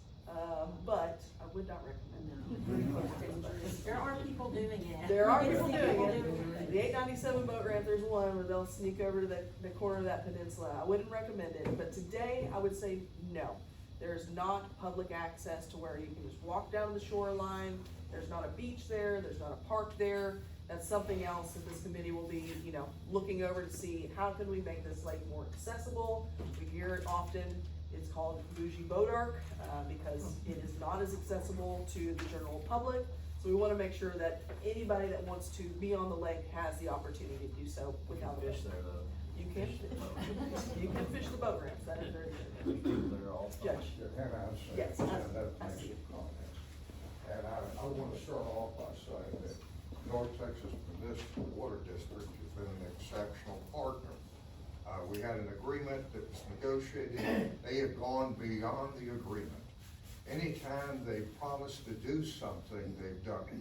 but I would not recommend it. There are people doing it. There are You people see doing it. The 897 boat ramp, there's one where they'll sneak over to the corner of that peninsula. I wouldn't recommend it, but today I would say no. There's not public access to where you can just walk down the shoreline. There's not a beach there, there's not a park there. That's something else that this committee will be, you know, looking over to see how can we make this lake more accessible. We hear it often, it's called bougie boat arc, because it is not as accessible to the general public. So we wanna make sure that anybody that wants to be on the lake has the opportunity to do so without a Fish there though. You can, you can fish the boat ramps, that is very good. People there all the time. Judge, And I say, Yes, that I makes see. some comments. And I want to start off by saying that North Texas Municipal Water District has been an exceptional partner. We had an agreement that was negotiated, they have gone beyond the agreement. Anytime they promised to do something, they've done it.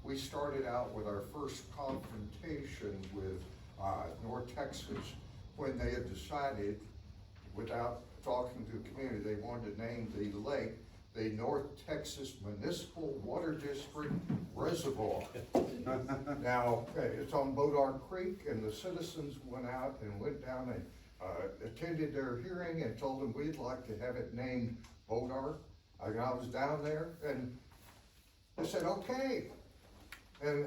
We started out with our first confrontation with North Texas when they had decided, without talking to the community, they wanted to name the lake the North Texas Municipal Water District Reservoir. Now, it's on Bodar Creek, and the citizens went out and went down and attended their hearing and told them we'd like to have it named Bodar. I was down there and I said, okay. And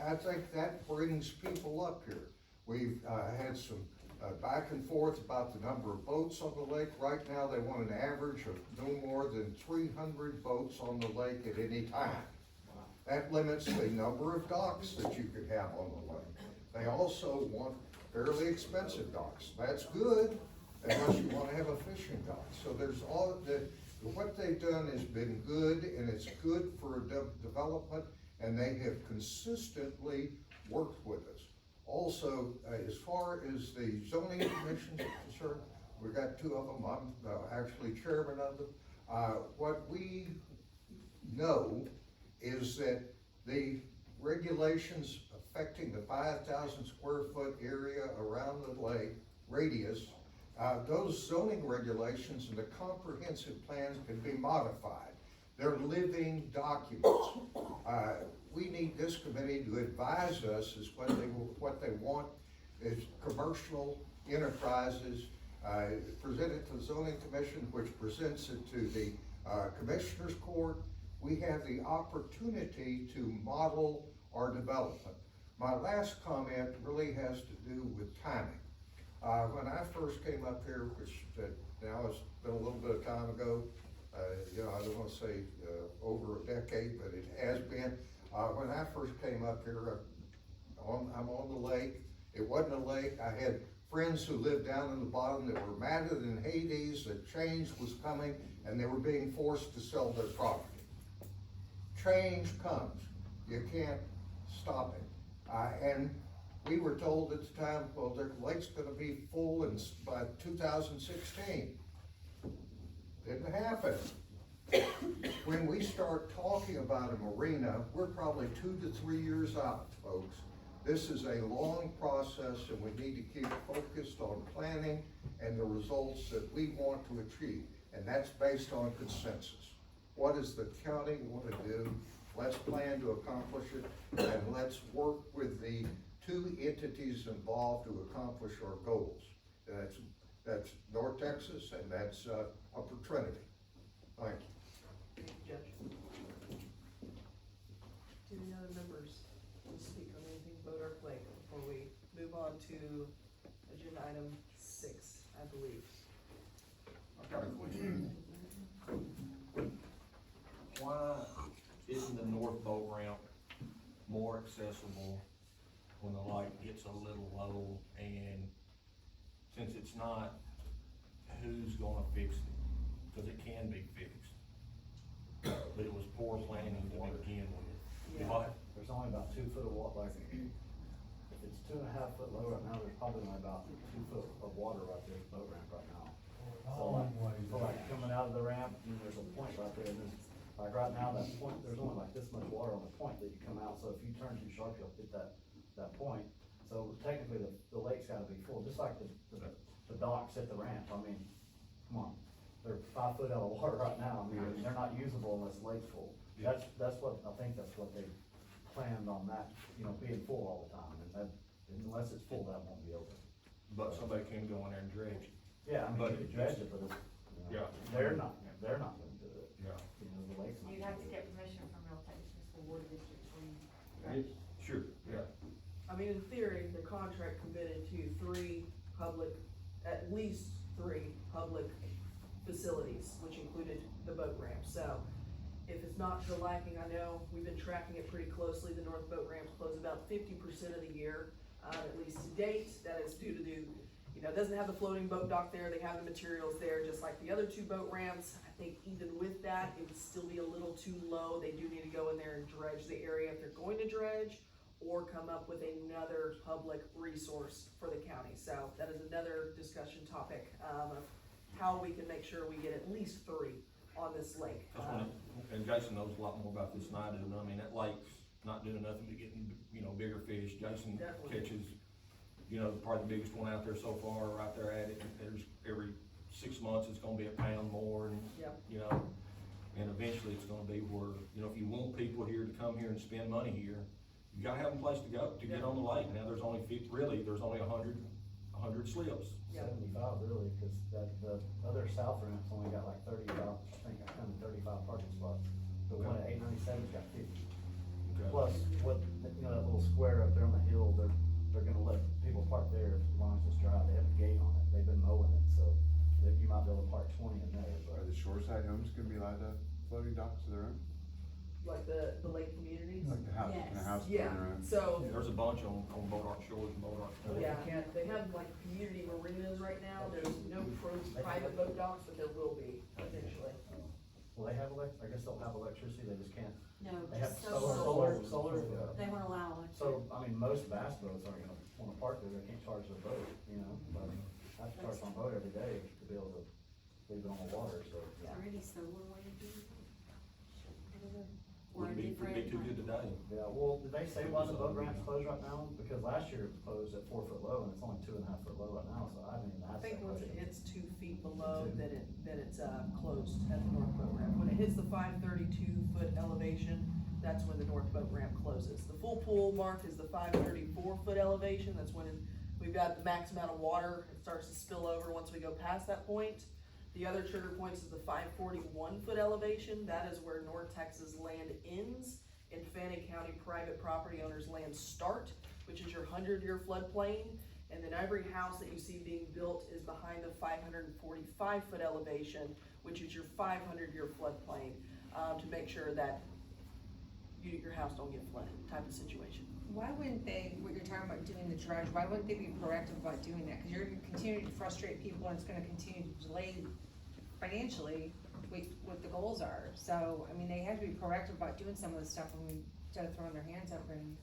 I think that brings people up here. We've had some back and forth about the number of boats on the lake. Right now, they want an average of no more than 300 boats on the lake at any time. That limits the number of docks that you could have on the lake. They also want fairly expensive docks. That's good, unless you want to have a fishing dock. So there's all what they've done has been good, and it's good for development, and they have consistently worked with us. Also, as far as the zoning commission is concerned, we've got 2 of them. I'm actually chairman of them. What we know is that the regulations affecting the 5,000 square foot area around the lake radius, those zoning regulations and the comprehensive plans can be modified. They're living documents. We need this committee to advise us as what they want is commercial enterprises, present it to the zoning commission, which presents it to the commissioner's court. We have the opportunity to model our development. My last comment really has to do with timing. When I first came up here, which now has been a little bit of time ago, I don't want to say over a decade, but it has been. When I first came up here, I'm on the lake. It wasn't a lake. I had friends who lived down in the bottom that were madder than Hades, that change was coming, and they were being forced to sell their property. Change comes. You can't stop it. And we were told at the time, well, the lake's gonna be full by 2016. Didn't happen. When we start talking about a marina, we're probably 2 to 3 years out, folks. This is a long process, and we need to keep focused on planning and the results that we want to achieve. And that's based on consensus. What does the county want to do? Let's plan to accomplish it, and let's work with the 2 entities involved to accomplish our goals. That's North Texas, and that's Upper Trinity. Thank you. to agenda item 6, I believe. I've got a question. Why isn't the north boat ramp more accessible when the light gets a little low? And since it's not, who's gonna fix it? Cause it can be fixed. But it was poor planning to begin with. Yeah. What? There's only about 2 foot of water, like, if it's 2.5 foot low right now, there's probably only about 2 foot of water right there at the boat ramp right now. So like coming out of the ramp, and there's a point right there, and there's, like right now, that point, there's only like this much water on the point that you come out, so if you turn too sharp, you'll hit that point. So technically, the lake's gotta be full, just like the docks at the ramp, I mean, come on. They're 5 foot out of water right now, I mean, they're not usable unless the lake's full. That's what, I think that's what they planned on that, you know, being full all the time, and that, unless it's full, that won't be open. But somebody can go in there and dredge. Yeah, I mean, But you could dredge it, but it's, you know, Yeah. they're not gonna do it. Yeah. You know, the lake's not. You'd have to get permission from real Texas for water districts when you dredge. Sure, yeah. I mean, in theory, the contract committed to at least three public facilities, which included the boat ramp. So if it's not to liking, I know we've been tracking it pretty closely. The north boat ramps close about 50% of the year, at least to date. That is due to it doesn't have the floating boat dock there. They have the materials there, just like the other 2 boat ramps. I think even with that, it would still be a little too low. They do need to go in there and dredge the area if they're going to dredge, or come up with another public resource for the county. So that is another discussion topic, of how we can make sure we get at least 3 on this lake. And Jason knows a lot more about this than I do. I mean, that lake's not doing nothing but getting, bigger fish. Jason Definitely. catches, probably the biggest one out there so far, right there at it. There's every 6 months, it's gonna be a pound more, and, Yep. And eventually it's gonna be where, if you want people here to come here and spend money here, you gotta have a place to go, to get on the lake. Now, there's only 100 slips. Yep. 75 really, cause the other south ramp's only got like 35 parking spots. The one at 897's got 50. Okay. Plus, that little square up there on the hill, they're gonna let people park there as long as it's dry. They have a gate on it, they've been mowing it, so you might be able to park 20 in there, Are but. the shoreside homes gonna be allowed to have floating docks of their own? Like the lake communities? Like the house, Yes. the house of Yeah, their own? so, There's a bunch on Boat Shores and Boat yeah, they have like community marinas right now. There's no private boat docks, but there will be eventually. Well, they have I guess they'll have electricity, they just can't. No, They have just solar. They won't allow it. So, I mean, most bass boats aren't gonna wanna park there, they can't charge their boat, but I have to charge my boat every day to be able to leave it on the water, so. Is there any solar way to do it? Or a Wouldn't be different, too good today. Yeah, well, did they say why the boat ramp's closed right now? Because last year it was closed at 4 foot low, and it's only 2.5 foot low right now, so I haven't even I asked think that once it question. hits 2 feet below, then it's closed at the north boat ramp. When it hits the 532 foot elevation, that's when the north boat ramp closes. The full pool mark is the 534 foot elevation. That's when we've got the max amount of water. It starts to spill over once we go past that point. The other trigger points is the 541 foot elevation. That is where North Texas land ends and Fannin County private property owners' land start, which is your 100-year floodplain. And then every house that you see being built is behind the 545 foot elevation, which is your 500-year floodplain, to make sure that your house don't get flooded type of situation. Why wouldn't they, what you're talking about doing the dredge, why wouldn't they be proactive about doing that? Cause you're gonna continue to frustrate people and it's gonna continue to delay financially what the goals are. So, I mean, they have to be proactive about doing some of this stuff when we instead of throwing their hands up and.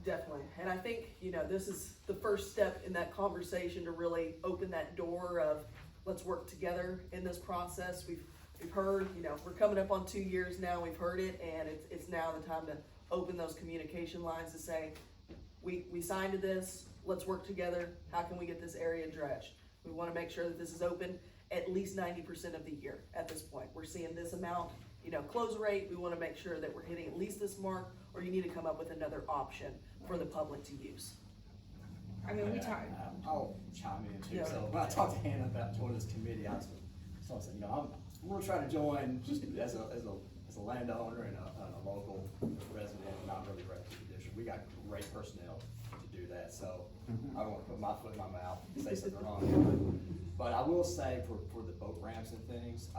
Definitely, and I think, this is the first step in that conversation to really open that door of, let's work together in this process. We've heard, we're coming up on 2 years now, we've heard it, and it's now the time to open those communication lines to say, we signed to this, let's work together, how can we get this area dredged? We wanna make sure that this is open at least 90% of the year at this point. We're seeing this amount, close rate, we wanna make sure that we're hitting at least this mark, or you need to come up with another option for the public to use. I mean, we talked. I'll chime in too. Yeah. So when I talked to Hannah about joining this committee, I said, we're trying to join just as a landowner and a local resident, not really representing the district. We got great personnel to to do that, so I don't wanna put my foot in my mouth and say something wrong here. But I will say for the boat ramps and things,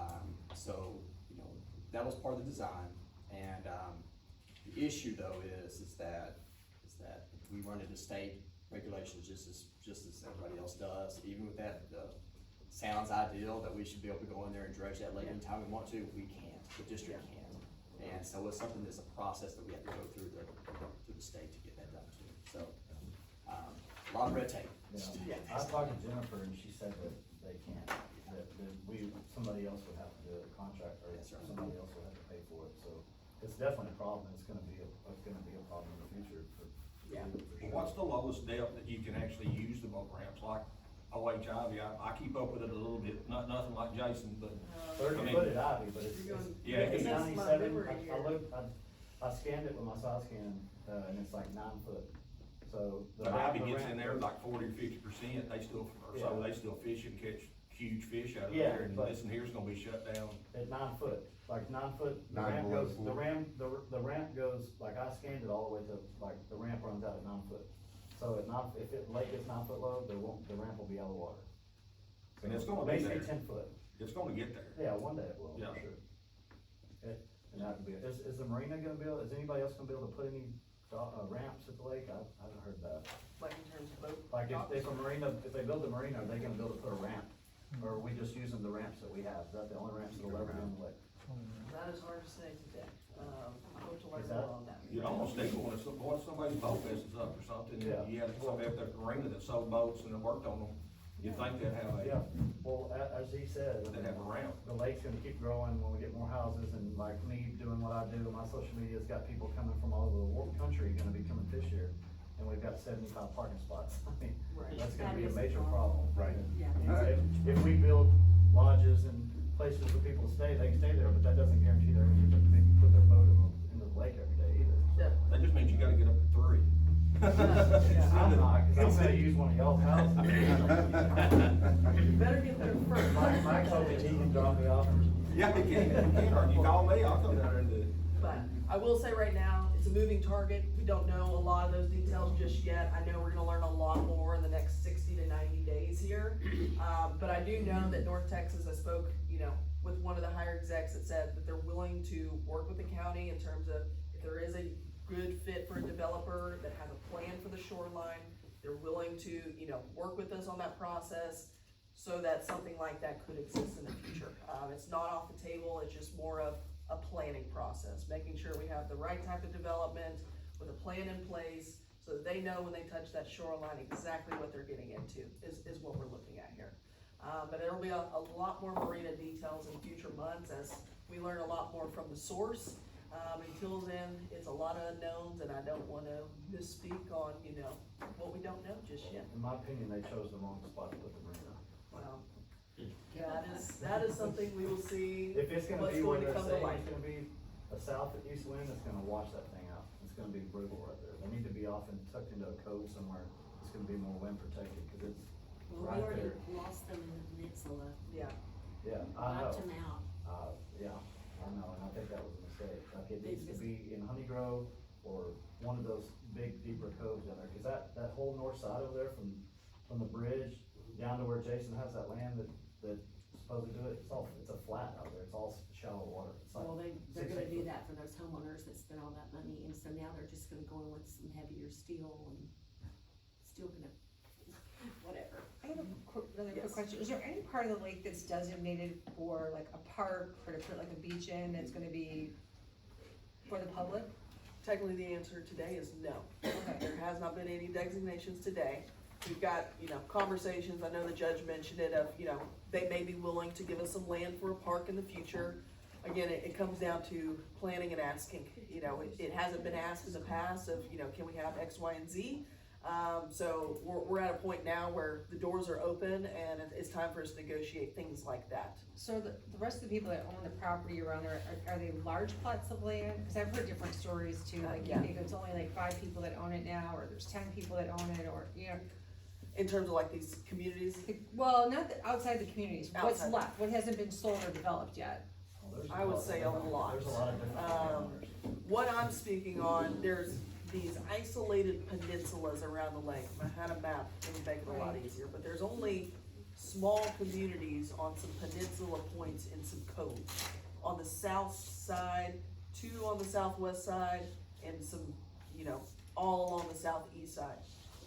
so, you know, that was part of the design, and, the issue though is that we run into state regulations just as everybody else does. Even with that, sounds ideal that we should be able to go in there and dredge that lake anytime we want to, we can't, the district can't. And so it's something that's a process that we have to go through the state to get that done too, so, a lot of red tape. Yeah, I talked to Jennifer and she said that they can't, that somebody else would have to do it, a contractor, or Yes, sir. somebody else would have to pay for it, so it's definitely a problem, it's gonna be a problem in the future for sure. What's the lowest depth that you can actually use the boat ramps, like OHIV, I keep up with it a little bit, nothing like Jason, but. 30 foot at Ivy, but it's Yeah, it's that's my 97, memory here. I scanned it with my side scan, and it's like 9 foot, so. But Ivy gets in there like 40 or 50%, they still, or so, Yeah. they still fish and catch huge fish out of Yeah, there, and but- this one here's gonna be shut down. At 9 foot, like 9 foot, the Nine ramp below goes, pool. the ramp goes, like I scanned it all the way to, like, the ramp runs out at 9 foot. So at 9, if it lake is 9 foot low, the ramp will be out of water. And it's gonna be Basically there. 10 foot, It's gonna get there. yeah, one day it will, Yeah. for sure. And that could be, is the marina gonna be able, is anybody else gonna be able to put any, ramps at the lake? I haven't heard that. Like in terms of boat. Like if a marina, if they build a marina, are they gonna be able to put a ramp? Or are we just using the ramps that we have? Is that the only ramps that'll ever be on the lake? That is hard to say today. I hope to learn Is that- more on that. You'd almost need one if somebody's boat messes up or something, Yeah. and you had somebody up there at the marina that sold boats and that worked on them, you'd think they'd have Yeah, a, well, as he said, they'd have a ramp. the lake's gonna keep growing when we get more houses, and like me doing what I do, my social media's got people coming from all over the world, country, gonna be coming fish here, and we've got 75 parking spots. I mean, Right. that's gonna That be a is a major problem. problem. Right. Yeah. And if we build lodges and places for people to stay, they can stay there, but that doesn't guarantee they're gonna put their boat into the lake every day either. Yeah. That just means you gotta get up at 3. I'm not, cause I'm gonna use one of y'all's houses. You better get there first. Mike's hoping he can drop me off. Yeah, you can, or you call me, I'll come down there and do it. But I will say right now, it's a moving target. We don't know a lot of those details just yet. I know we're gonna learn a lot more in the next 60 to 90 days here. But I do know that North Texas, I spoke, with one of the higher execs that said that they're willing to work with the county in terms of if there is a good fit for a developer that has a plan for the shoreline, they're willing to, work with us on that process so that something like that could exist in the future. It's not off the table, it's just more of a planning process, making sure we have the right type of development with a plan in place so that they know when they touch that shoreline exactly what they're getting into is what we're looking at here. But there'll be a lot more marina details in future months as we learn a lot more from the source. Until then, it's a lot of unknowns, and I don't wanna misspeak on, what we don't know just yet. In my opinion, they chose the wrong spot to put the marina. Well, that is something we will see If it's gonna what's be where going to they're come to saying light. it's gonna be a south and east wind, it's gonna wash that thing out. It's gonna be brutal right there. They need to be off and tucked into a cove somewhere. It's gonna be more wind protected, cause it's Well, we right already there. lost them in the peninsula, Yeah, Yeah, I know. wiped them out. Yeah, I know, and I think that was a mistake. Like, it needs to be in Honey Grove or one of those big deeper coves down there, cause that whole north side over there from the bridge down to where Jason has that land that's supposed to do it, it's a flat out there, it's all shallow water. It's like Well, they're 6, gonna 8 do foot. that for those homeowners that spent all that money, and so now they're just gonna go in with some heavier steel and still gonna, whatever. I have another quick Yes. question. Is there any part of the lake that's designated for like a park or to put like a beach in that's gonna be for the public? technically the answer today is no. There has not been any designations today. We've got, conversations, I know the judge mentioned it, of, they may be willing to give us some land for a park in the future. Again, it comes down to planning and asking, it hasn't been asked in the past of, can we have X, Y, and Z? So we're at a point now where the doors are open and it's time for us to negotiate things like that. So the rest of the people that own the property around there, are they large plots of land? Cause I've heard different stories too, like you Yeah. think it's only like 5 people that own it now, or there's 10 people that own it, or, In terms of like these communities, well, not outside the communities, what's Outside. left, what hasn't been sold or developed yet? Well, there's I would lot- say a lot. There's a lot of different owners. What I'm speaking on, there's these isolated peninsulas around the lake. I had a map, it would make it a lot easier, but there's only small communities on some peninsula points in some coves. On the south side, 2 on the southwest side, and some, all along the southeast side.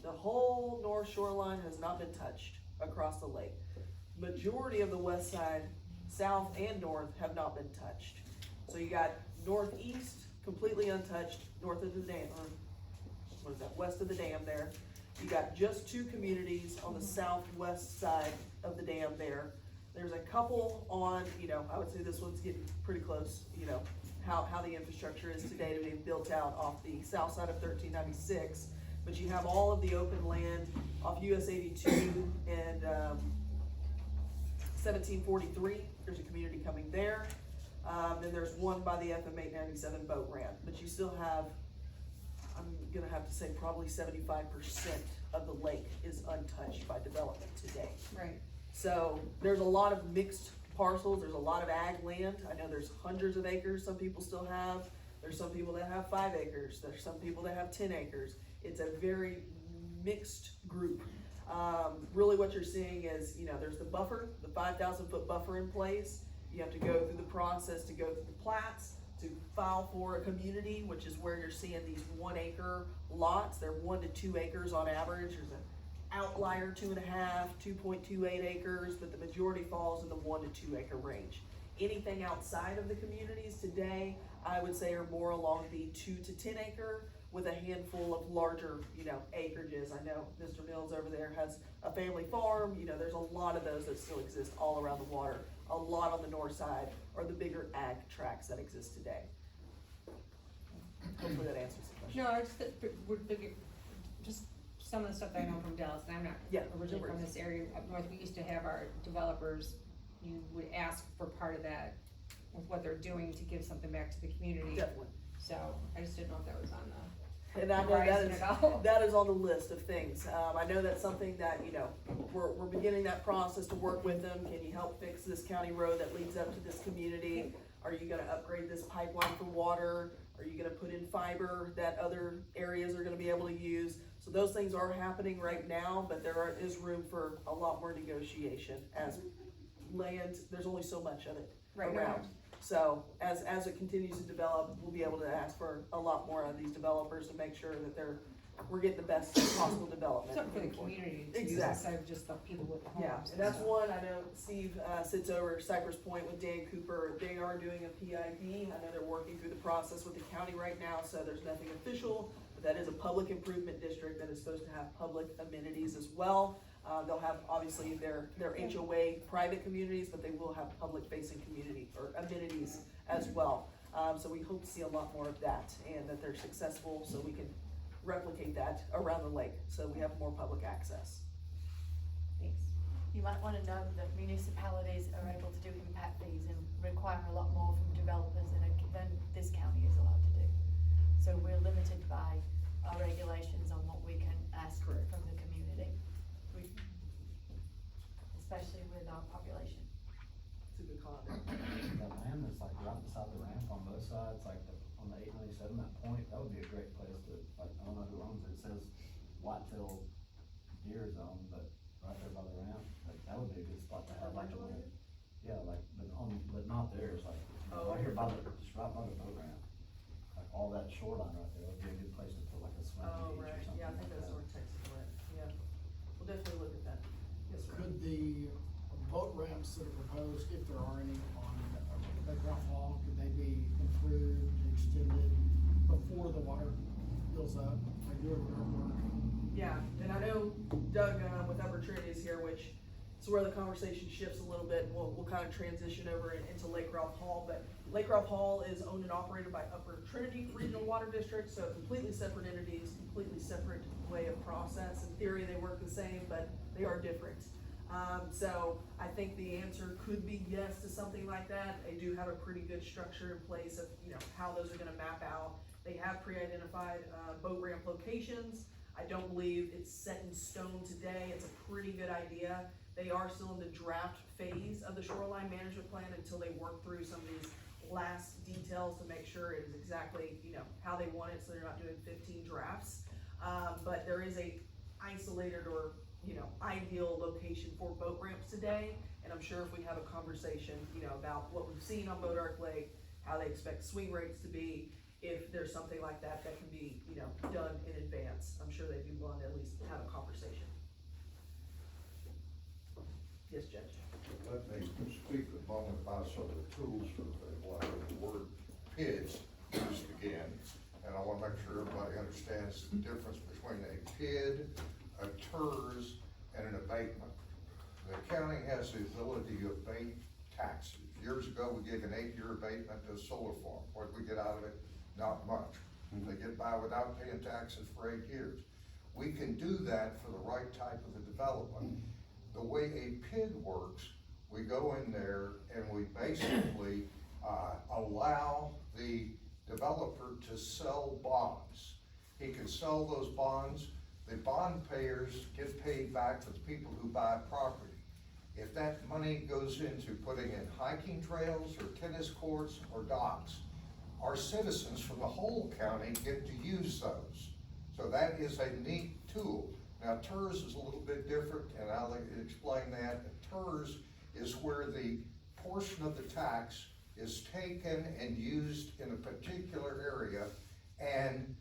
The whole north shoreline has not been touched across the lake. Majority of the west side, south and north, have not been touched. So you got northeast, completely untouched, north of the dam, or what is that, west of the dam there. You got just 2 communities on the southwest side of the dam there. There's a couple on, I would say this one's getting pretty close, how the infrastructure is today to be built out off the south side of 1396. But you have all of the open land off US 82 and 1743. There's a community coming there. Then there's one by the FM 897 boat ramp. But you still have, I'm gonna have to say probably 75% of the lake is untouched by development today. Right. So there's a lot of mixed parcels, there's a lot of ag land. I know there's hundreds of acres some people still have. There's some people that have 5 acres. There's some people that have 10 acres. It's a very mixed group. Really what you're seeing is, there's the buffer, the 5,000-foot buffer in place. You have to go through the process to go through the plats, to file for a community, which is where you're seeing these 1-acre lots. They're 1 to 2 acres on average. There's an outlier 2.5, 2.28 acres, but the majority falls in the 1 to 2 acre range. Anything outside of the communities today, I would say, are more along the 2 to 10 acre with a handful of larger, acreages. I know Mr. Mills over there has a family farm. There's a lot of those that still exist all around the water. A lot on the north side are the bigger ag tracts that exist today. Hopefully that answers the question. No, I just, would figure, just some of the stuff that I know from Dallas, and I'm not originally from this area up north. We used to have our developers, you would ask for part of that with what they're doing to give something back to the community. Definitely. So I just didn't know if that was on the And I know that is on the list of things. I know that's something that, we're beginning that process to work with them. Can you help fix this county road that leads up to this community? Are you gonna upgrade this pipeline for water? Are you gonna put in fiber that other areas are gonna be able to use? So those things are happening right now, but there is room for a lot more negotiation as land, there's only so much of it around. So as it continues to develop, we'll be able to ask for a lot more of these developers to make sure that we're getting the best possible development. something for the community to use Exactly. instead of just the people with the homes. Yeah, and that's one, I know Steve sits over Cypress Point with Dan Cooper. They are doing a PID. I know they're working through the process with the county right now, so there's nothing official. But that is a public improvement district that is supposed to have public amenities as well. They'll have, obviously, their HOA private communities, but they will have public-facing community or amenities as well. So we hope to see a lot more of that and that they're successful so we can replicate that around the lake so we have more public access. Thanks. You might wanna know that municipalities are able to do impact fees and require a lot more from developers than this county is allowed to do. So we're limited by our regulations on what we can ask from the community. Especially with our population. It's a good call. That land that's like right beside the ramp on both sides, like on the 897, that point, that would be a great place to, like, I don't know who owns it, it says Whitetail Deer Zone, but right there by the ramp, like, that would be a good spot to have like a little, yeah, like, but not theirs, like, right here by just right by the boat ramp. Like, all that shoreline right there, would be a good place to put like a swim Oh, beach or right, something yeah, I think like that's that. where Texas went, yeah. We'll definitely look at that. Yes, sir. Could the boat ramps that are proposed, if there are any, on Recreational Hall, could they be improved, extended before the water fills up, like doing work? Yeah, and I know Doug with Upper Trinity is here, which is where the conversation shifts a little bit. We'll kind of transition over into Lake Ralph Hall, but Lake Ralph Hall is owned and operated by Upper Trinity Regional Water District, so completely separate entities, completely separate way of process. In theory, they work the same, but they are different. So I think the answer could be yes to something like that. They do have a pretty good structure in place of, how those are gonna map out. They have pre-identified, boat ramp locations. I don't believe it's set in stone today. It's a pretty good idea. They are still in the draft phase of the shoreline management plan until they work through some of these last details to make sure it is exactly, you know, how they want it, so they're not doing 15 drafts. But there is a isolated or, you know, ideal location for boat ramps today, and I'm sure if we have a conversation, you know, about what we've seen on Boat Ark Lake, how they expect swing rates to be, if there's something like that that can be, you know, done in advance, I'm sure they'd be willing to at least have a conversation. Yes, Judge? Let me speak a moment about some of the tools for the word PIDs used again. And I wanna make sure everybody understands the difference between a PID, a TERS, and an abatement. The county has the ability to abate taxes. Years ago, we gave an 8-year abatement to a solar farm. What did we get out of it? Not much. They get by without paying taxes for 8 years. We can do that for the right type of a development. The way a PID works, we go in there and we basically allow the developer to sell bonds. He can sell those bonds. The bond payers get paid back to the people who buy property. If that money goes into putting in hiking trails or tennis courts or docks, our citizens from the whole county get to use those. So that is a neat tool. Now, TERS is a little bit different, and I'll explain that. TERS is where the portion of the tax is taken and used in a particular area, and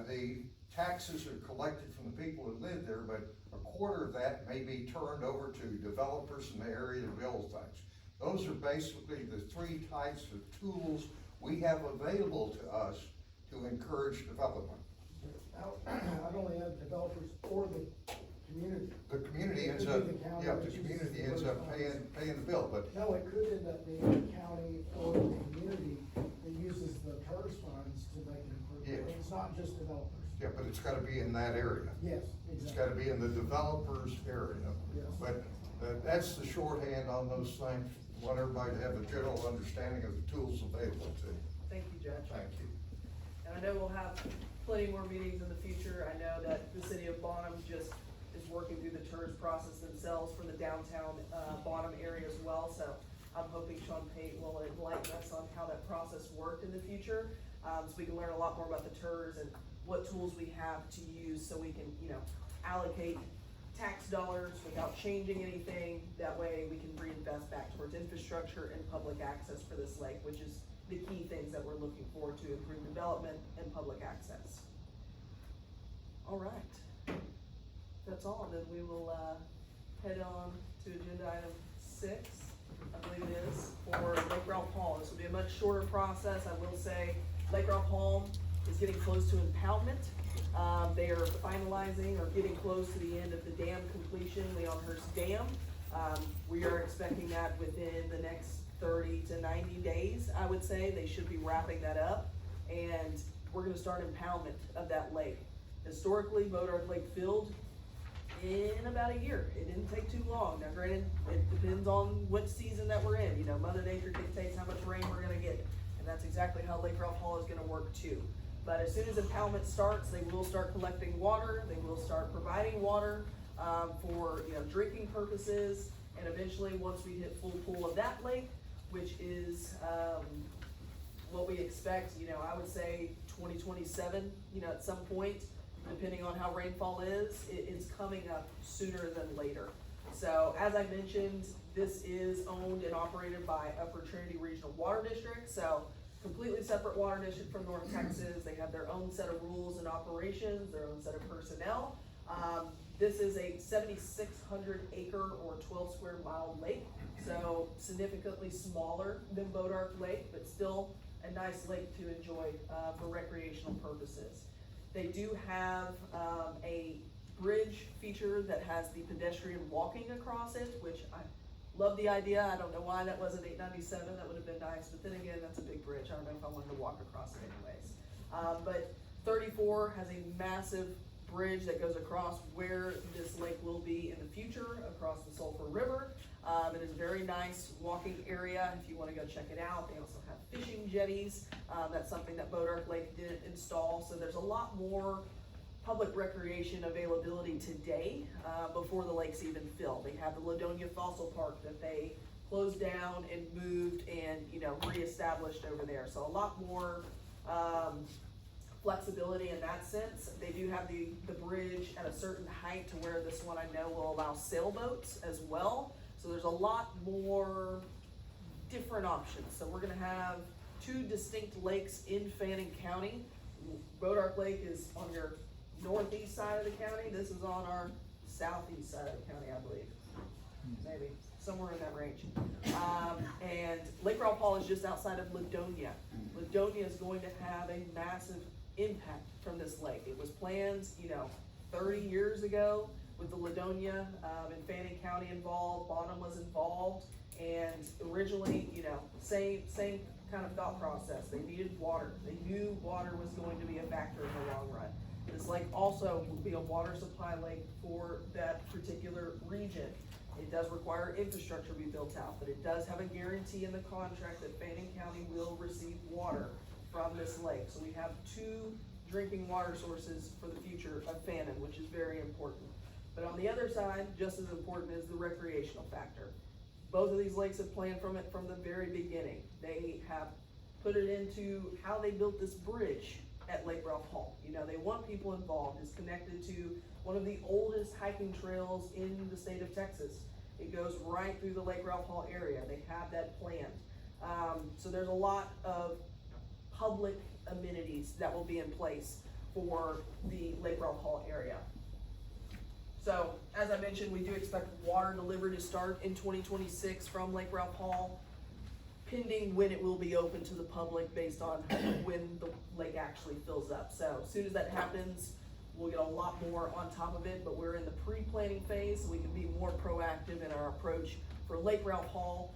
the taxes are collected from the people who live there, but a quarter of that may be turned over to developers in the area to build things. Those are basically the 3 types of tools we have available to us to encourage development. Not only have developers or the community. The community ends up, paying the bill, but No, it could end up being the county or the community that uses the TERS funds to make an improvement. Yes. It's not just developers. yeah, but it's gotta be in that area. Yes, It's exactly. gotta be in the developer's area. Yes. But that's the shorthand on those things. Want everybody to have a general understanding of the tools available to them. Thank you, Judge. Thank you. And I know we'll have plenty more meetings in the future. I know that the city of Bonham just is working through the TERS process themselves for the downtown, Bonham area as well. So I'm hoping Sean Pate will enlighten us on how that process worked in the future. So we can learn a lot more about the TERS and what tools we have to use so we can, you know, allocate tax dollars without changing anything. That way we can reinvest back towards infrastructure and public access for this lake, which is the key things that we're looking forward to: improve development and public access. All right, that's all. Then we will head on to agenda item 6, I believe it is, for Lake Ralph Hall. This will be a much shorter process. I will say Lake Ralph Hall is getting close to impoundment. They are finalizing or getting close to the end of the dam completion, Leonhurst Dam. We are expecting that within the next 30 to 90 days, I would say. They should be wrapping that up, and we're gonna start impoundment of that lake. Historically, Boat Ark Lake filled in about a year. It didn't take too long. Now granted, it depends on what season that we're in. You know, Mother Nature dictates how much rain we're gonna get, and that's exactly how Lake Ralph Hall is gonna work too. But as soon as impoundment starts, they will start collecting water, they will start providing water, for, you know, drinking purposes, and eventually, once we hit full pool of that lake, which is, what we expect, you know, I would say 2027, you know, at some point, depending on how rainfall is, it's coming up sooner than later. So, as I mentioned, this is owned and operated by Upper Trinity Regional Water District, so completely separate water district from North Texas. They have their own set of rules and operations, their own set of personnel. This is a 7,600 acre or 12 square mile lake, so significantly smaller than Boat Ark Lake, but still a nice lake to enjoy for recreational purposes. They do have a bridge feature that has the pedestrian walking across it, which I love the idea. I don't know why that wasn't 897, that would have been nice, but then again, that's a big bridge. I don't know if I wanted to walk across it anyways. But 34 has a massive bridge that goes across where this lake will be in the future, across the Sulphur River. It is a very nice walking area if you wanna go check it out. They also have fishing jetties. That's something that Boat Ark Lake didn't install, so there's a lot more public recreation availability today, before the lake's even filled. They have the Ladonia Fossil Park that they closed down and moved and, reestablished over there. So a lot more, flexibility in that sense. They do have the bridge at a certain height to where this one I know will allow sailboats as well. So there's a lot more different options. So we're gonna have 2 distinct lakes in Fannin County. Bodark Lake is on your northeast side of the county. This is on our southeast side of the county, I believe. Maybe, somewhere in that range. And Lake Ralph Hall is just outside of Ladonia. Ladonia is going to have a massive impact from this lake. It was planned, 30 years ago with the Ladonia, and Fannin County involved, Bonham was involved, and originally, same kind of thought process. They needed water. They knew water was going to be a factor in the long run. This lake also will be a water supply lake for that particular region. It does require infrastructure to be built out, but it does have a guarantee in the contract that Fannin County will receive water from this lake. So we have 2 drinking water sources for the future of Fannin, which is very important. But on the other side, just as important is the recreational factor. Both of these lakes have planned from it from the very beginning. They have put it into how they built this bridge at Lake Ralph Hall. They want people involved. It's connected to one of the oldest hiking trails in the state of Texas. It goes right through the Lake Ralph Hall area. They have that planned. So there's a lot of public amenities that will be in place for the Lake Ralph Hall area. So, as I mentioned, we do expect water delivery to start in 2026 from Lake Ralph Hall, pending when it will be open to the public based on when the lake actually fills up. So, as soon as that happens, we'll get a lot more on top of it, but we're in the pre-planning phase, so we can be more proactive in our approach for Lake Ralph Hall.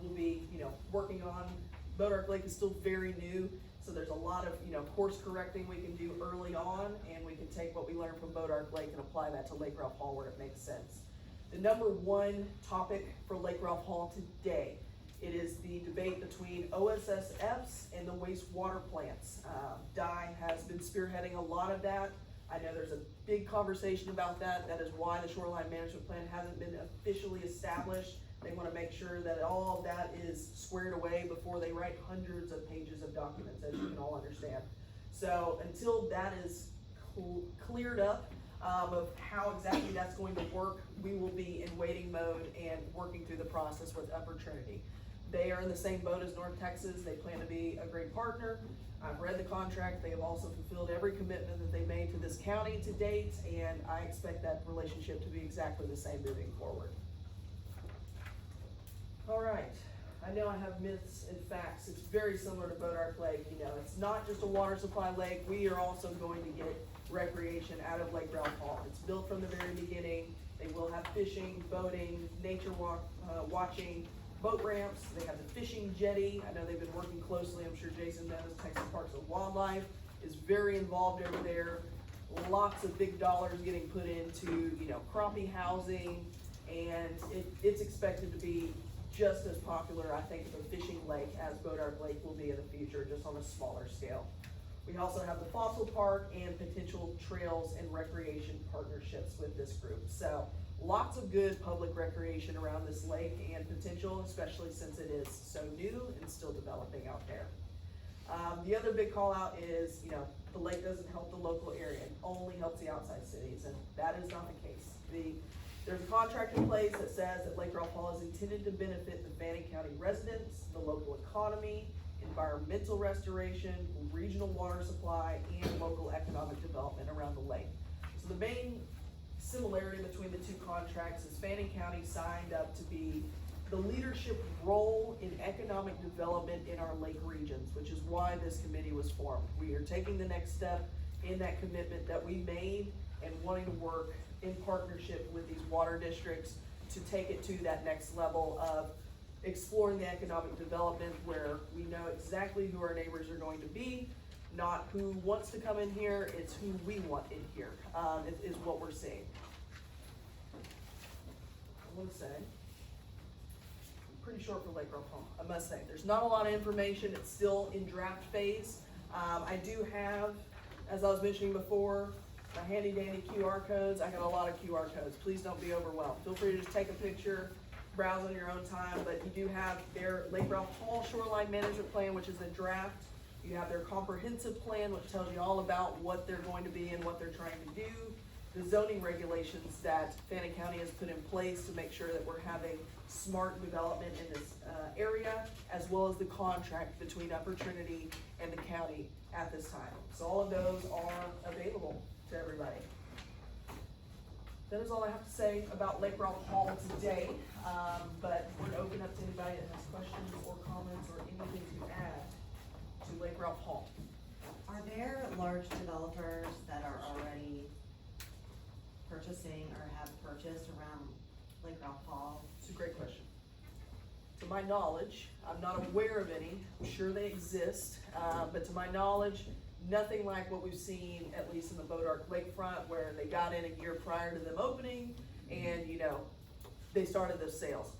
We'll be, working on, Bodark Lake is still very new, so there's a lot of, course correcting we can do early on, and we can take what we learned from Bodark Lake and apply that to Lake Ralph Hall where it makes sense. The number 1 topic for Lake Ralph Hall today, it is the debate between OSSFs and the wastewater plants. Di has been spearheading a lot of that. I know there's a big conversation about that. That is why the Shoreline Management Plan hasn't been officially established. They want to make sure that all of that is squared away before they write hundreds of pages of documents, as you can all understand. So until that is cleared up of how exactly that's going to work, we will be in waiting mode and working through the process with Upper Trinity. They are in the same boat as North Texas. They plan to be a great partner. I've read the contract. They have also fulfilled every commitment that they made to this county to date, and I expect that relationship to be exactly the same moving forward. All right, I know I have myths and facts. It's very similar to Bodark Lake. It's not just a water supply lake. We are also going to get recreation out of Lake Ralph Hall. It's built from the very beginning. They will have fishing, boating, nature watching, boat ramps. They have the fishing jetty. I know they've been working closely. I'm sure Jason knows Texas Parks and Wildlife is very involved over there. Lots of big dollars getting put into, crappie housing, and it's expected to be just as popular, I think, of a fishing lake as Bodark Lake will be in the future, just on a smaller scale. We also have the fossil park and potential trails and recreation partnerships with this group. So lots of good public recreation around this lake and potential, especially since it is so new and still developing out there. The other big call out is, the lake doesn't help the local area, it only helps the outside cities, and that is not the case. There's a contract in place that says that Lake Ralph Hall is intended to benefit the Fannin County residents, the local economy, environmental restoration, regional water supply, and local economic development around the lake. So the main similarity between the 2 contracts is Fannin County signed up to be the leadership role in economic development in our lake regions, which is why this committee was formed. We are taking the next step in that commitment that we made and wanting to work in partnership with these water districts to take it to that next level of exploring the economic development where we know exactly who our neighbors are going to be, not who wants to come in here, it's who we want in here, is what we're seeing. I want to say, pretty short for Lake Ralph Hall, I must say. There's not a lot of information, it's still in draft phase. I do have, as I was mentioning before, my handy dandy QR codes. I got a lot of QR codes. Please don't be overwhelmed. Feel free to just take a picture, browse on your own time, but you do have their Lake Ralph Hall Shoreline Management Plan, which is a draft. You have their comprehensive plan, which tells you all about what they're going to be and what they're trying to do. The zoning regulations that Fannin County has put in place to make sure that we're having smart development in this area, as well as the contract between Upper Trinity and the county at this time. So all of those are available to everybody. That is all I have to say about Lake Ralph Hall today, but we're gonna open up to anybody that has questions or comments or anything to add to Lake Ralph Hall. Are there large developers that are already purchasing or have purchased around Lake Ralph Hall? It's a great question. To my knowledge, I'm not aware of any. I'm sure they exist, but to my knowledge, nothing like what we've seen, at least in the Bodark Lakefront, where they got in a year prior to them opening, and they started those sales.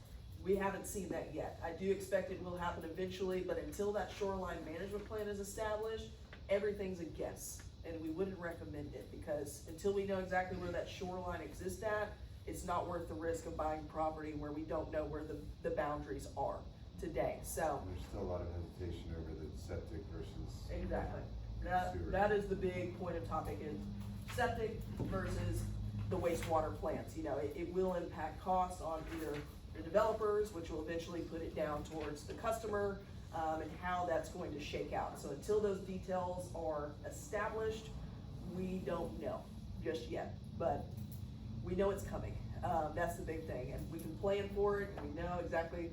We haven't seen that yet. I do expect it will happen eventually, but until that shoreline management plan is established, everything's a guess, and we wouldn't recommend it, because until we know exactly where that shoreline exists at, it's not worth the risk of buying property where we don't know where the boundaries are today, so. There's still a lot of hesitation over the septic versus. Exactly. sewer. That is the big point of topic, is septic versus the wastewater plants. It will impact costs on either the developers, which will eventually put it down towards the customer, and how that's going to shake out. So until those details are established, we don't know just yet, but we know it's coming. That's the big thing, and we can plan for it, and we know exactly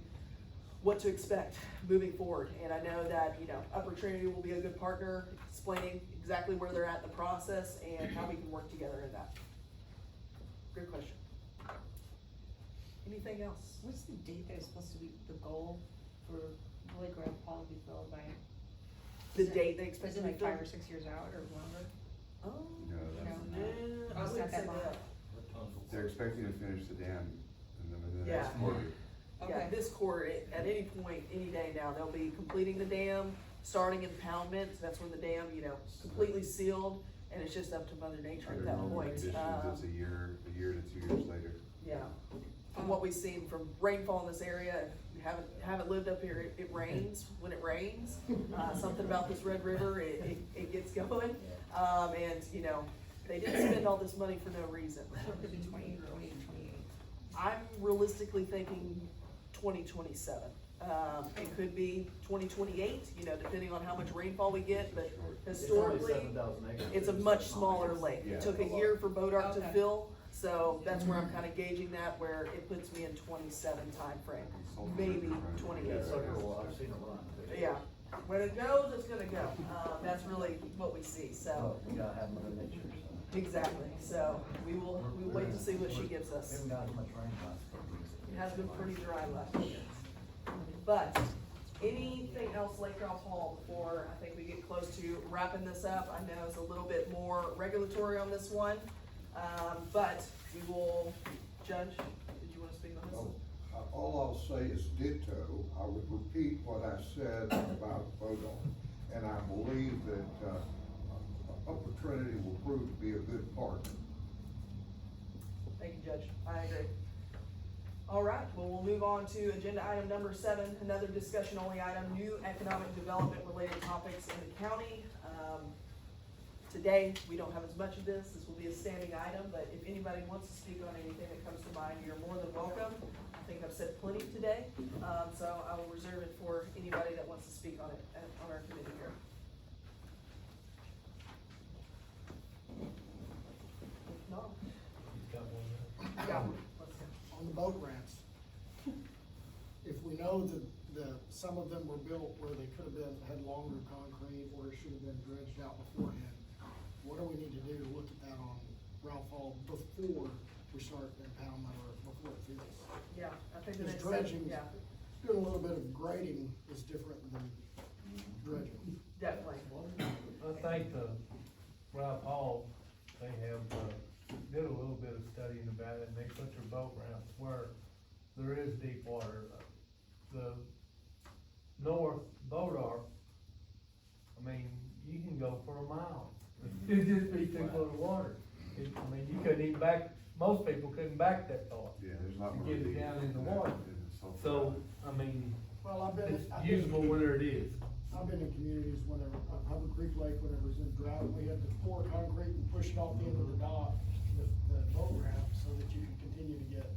what to expect moving forward. And I know that, Upper Trinity will be a good partner, explaining exactly where they're at in the process and how we can work together in that. Good question. Anything else? What's the date that is supposed to be the goal for Lake Ralph Hall to be filled by? The Is it- date they expect Is to it be like 5 or filled? 6 years out or longer? Oh, No, that's, No. I Oh, it's wouldn't not that say long. that. they're expecting to finish the dam in the Yeah. next quarter. Yeah, Okay. this quarter, at any point, any day now, they'll be completing the dam, starting impoundment. That's when the dam, completely sealed, and it's just up to Mother Nature at Under that normal point. conditions, it's a year to 2 years later. Yeah, from what we've seen from rainfall in this area, if you haven't lived up here, it rains when it rains. Something about this Red River, it gets going, and, they didn't spend all this money for no reason. So it could be 2028. I'm realistically thinking 2027. It could be 2028, depending on how much rainfall we get, but historically, 7,000 acres. it's a much smaller lake. Yeah. It took a year for Bodark to Okay. fill, so that's where I'm kinda gauging that, where it puts me in 27 timeframe, maybe 28. Yeah, so I've seen it run. Yeah, when it goes, it's gonna go. That's really what we see, so, You gotta have Mother Nature, so. exactly. So, we'll wait to see what she gives us. Maybe not as much rain last It has been pretty dry last year. But, anything else Lake Ralph Hall before I think we get close to wrapping this up? I know it's a little bit more regulatory on this one, but we will, Judge, did you wanna speak on this? All I'll say is ditto. I would repeat what I said about Bodom. And I believe that, Upper Trinity will prove to be a good partner. Thank you, Judge, I agree. All right, well, we'll move on to agenda item number 7, another discussion only item, new economic development related topics in the county. Today, we don't have as much of this will be a standing item, but if anybody wants to speak on anything that comes to mind, you're more than welcome. I think I've said plenty today, so I will reserve it for anybody that wants to speak on it, on our committee here. If not, yeah, let's go. On the boat ramps, if we know that some of them were built where they could have had longer concrete or it should have been dredged out beforehand, what do we need to do to look at that on Ralph Hall before we start the impoundment or before it fills? Yeah, I think the Because next step, dredging, yeah, doing a little bit of grading is different than dredging. definitely. I think the Ralph Hall, they have, did a little bit of studying about it, and they put their boat ramps where there is deep water. The north Bodark, you can go for a mile. It'd just be 2 foot of water. You couldn't even most people couldn't back that far. Yeah, there's a lot To more. get it relief down in the than that water. in the sulfur. So, I mean, Well, it's usable where it is. I've been in communities whenever, Public Creek Lake, whenever it was in drought, we had to pour concrete and push it off the end of the dock with the boat ramp so that you could continue to get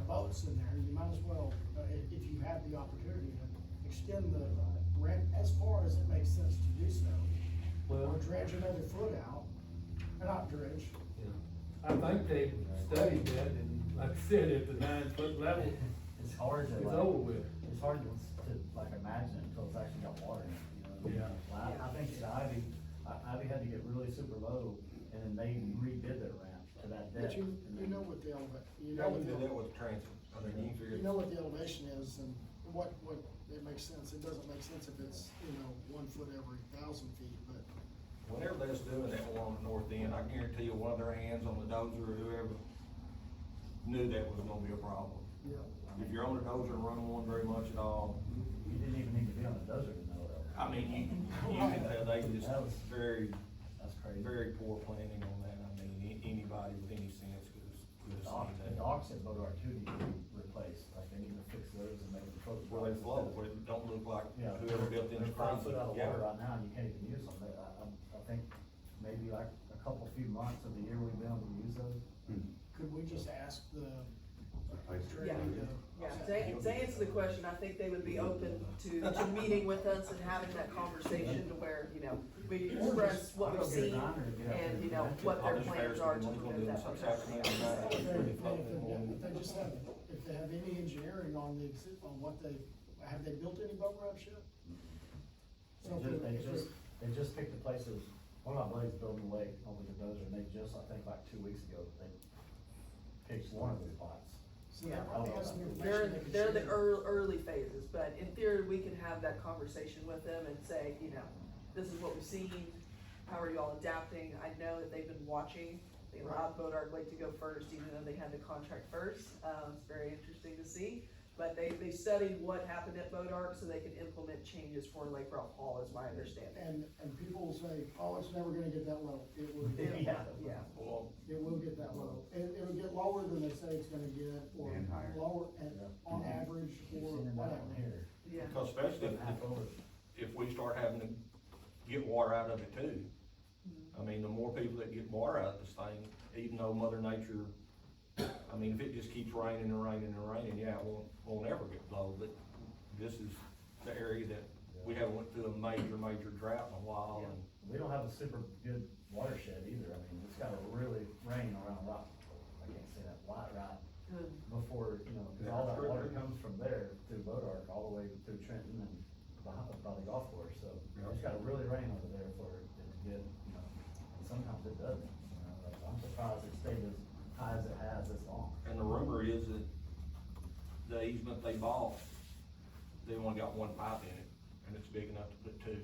boats in there. You might as well, if you have the opportunity, to extend the ramp as far as it makes sense to do so. Well, Or dredge another foot out, not dredge. I think they studied that, and like I said, at the 9 foot level, It's hard to it's like, over with. it's hard to like imagine it until it's actually got water in it, you know? Yeah. I think that Ivy had to get really super low, and then they redid their ramp to that But depth. you and then- know what the you Yeah, know we what do the, that with the transit, I mean, you can figure. you know what the elevation is and what, it makes sense. It doesn't make sense if it's, 1 foot every 1,000 feet, but Whenever they was doing that one on the north end, I guarantee you one of their hands on the dozer or whoever knew that was gonna be a problem. yeah. If you're on the dozer and run one very much at all, You didn't even need to be on the desert to know that. I mean, you can tell they just That was- very, That's crazy. very poor planning on that. I mean, anybody with any sense could have seen The that. docks at Boat too need to be replaced, like they need to fix those and make them float. Where they flow, where it don't look like Yeah. whoever built them They're is 5 crazy. foot out of Yeah. water right now, and you can't even use them. I think maybe like a few months of the year we've been able to use those. Could we just ask the Replace it. Yeah. attorney to? Yeah, to answer the question, I think they would be open to meeting with us and having that conversation to where, we express what we've seen and, what their plans are to prevent that from happening. If they just have, if they have any engineering on on what have they built any boat ramps yet? They just picked the places, one of my buddies building a lake over the dozer, and they just, I think like 2 weeks ago, they picked one of the spots. So they probably have some They're, information they can they're the share. early phases, but in theory, we can have that conversation with them and say, this is what we've seen, how are y'all adapting? I know that they've been watching, they allowed Boat Lake to go first, even though they had the contract first. It's very interesting to see, but they studied what happened at Boat so they can implement changes for Lake Ralph Hall, is my understanding. And people will say, oh, it's never gonna get that low. It will get, Yeah. Well, it will get that low. It'll get lower than they say it's gonna get, or And higher. lower, on average, You've or seen it whatever. down here. Yeah. because especially Half over. if we start having to get water out of it too. I mean, the more people that get water out of this thing, even though Mother Nature, I mean, if it just keeps raining and raining and raining, yeah, it won't ever get low, but this is the area that we haven't went through a major drought in a while, and We don't have a super good watershed either. I mean, it's gotta really rain around Rock, I can't say that, right, before, cause all that water comes from there through Boat all the way through Trenton and by the golf course, so it's gotta really rain over there for it to get, and sometimes it doesn't. I'm surprised it stayed as high as it has this long. And the rumor is that the easement they bought, they only got one pipe in it, and it's big enough to put two.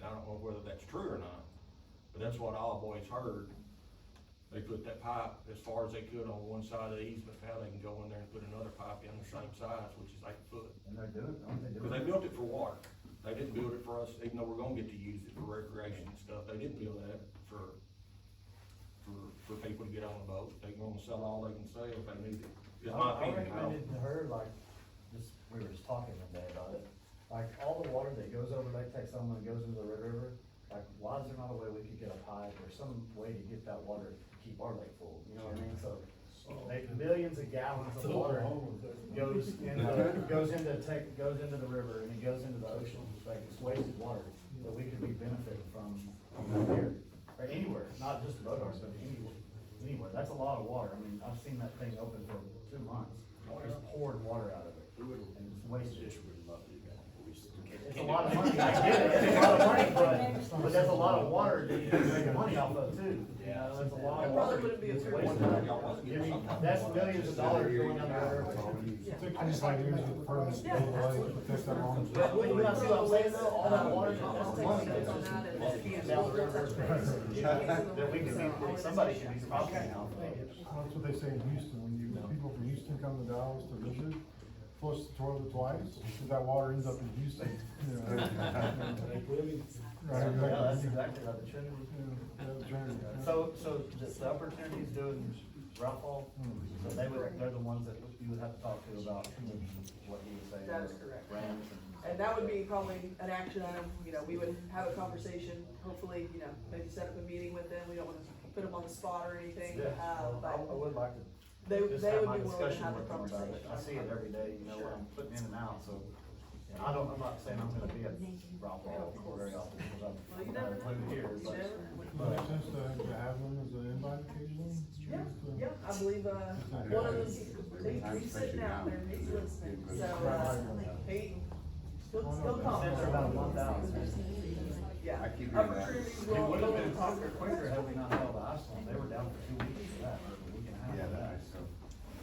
I don't know whether that's true or not, but that's what I've always heard. They put that pipe as far as they could on one side of the easement, now they can go in there and put another pipe in the same size, which is 8 foot. And they're doing, aren't they doing? Cause they built it for water, they didn't build it for us, even though we're gonna get to use it for recreation and stuff, they didn't build that for people to get on a boat. They're gonna sell all they can sell if they need it, is my I opinion. recommended to her, like, we were just talking one day about it, like, all the water that goes over Lake Texoma and goes into the Red River, like, why is there not a way we could get a pipe or some way to get that water to keep our lake full, you know what I mean? So, like, millions of gallons of water goes into the river and it goes into the ocean, like, it's wasted water that we could be benefiting from here, or anywhere, not just Boat but anywhere, that's a lot of water. I mean, I've seen that thing open for 2 months, just poured water out of it, and it's wasted. It's a lot of money, I get it, it's a lot of money, but there's a lot of water that you can make money off of too. There's a lot It of probably water. wouldn't be a that's fair wasted. one. I mean, that's millions of dollars going down the river. It took 25 years to permit to build a lake, it took that long. But you know, see what I'm saying though, all that water, Let's that's take money a that's on just that and walking down the river. That we can be, somebody can be profiting off of. That's what they say in Houston, when people from Houston come to Dallas to visit, flush the toilet twice, so that water ends up in Houston. Right, Yeah, that's exactly. exactly right, the Trinity. Yeah, Trinity. So the opportunity's doing Ralph Hall, so they're the ones that you would have to talk to about what he was saying. That is correct. Ramps And that would be probably an action item, you know, we would have a conversation, hopefully, you know, maybe set up a meeting with them, we don't wanna put them on the spot or anything, Yeah, well, I but would like to they just would have be my willing to discussion have a with them about conversation. it. I see it every day, you know, Sure. when I'm putting in and out, so. Yeah, I'm not saying I'm gonna be at Ralph Hall very often, because Well, you I'm never not included here, You but. never- Makes sense to have them as an invite occasionally? Yeah, I believe, one of them, he's sitting out there, he's listening, so, he'll come. Since they're about a month out. Yeah. I keep I'm hearing that. sure he's It willing would have been to talk. quicker had we not held the ice on, they were down for 2 weeks for that, or a week and a half Yeah, for that that. is so.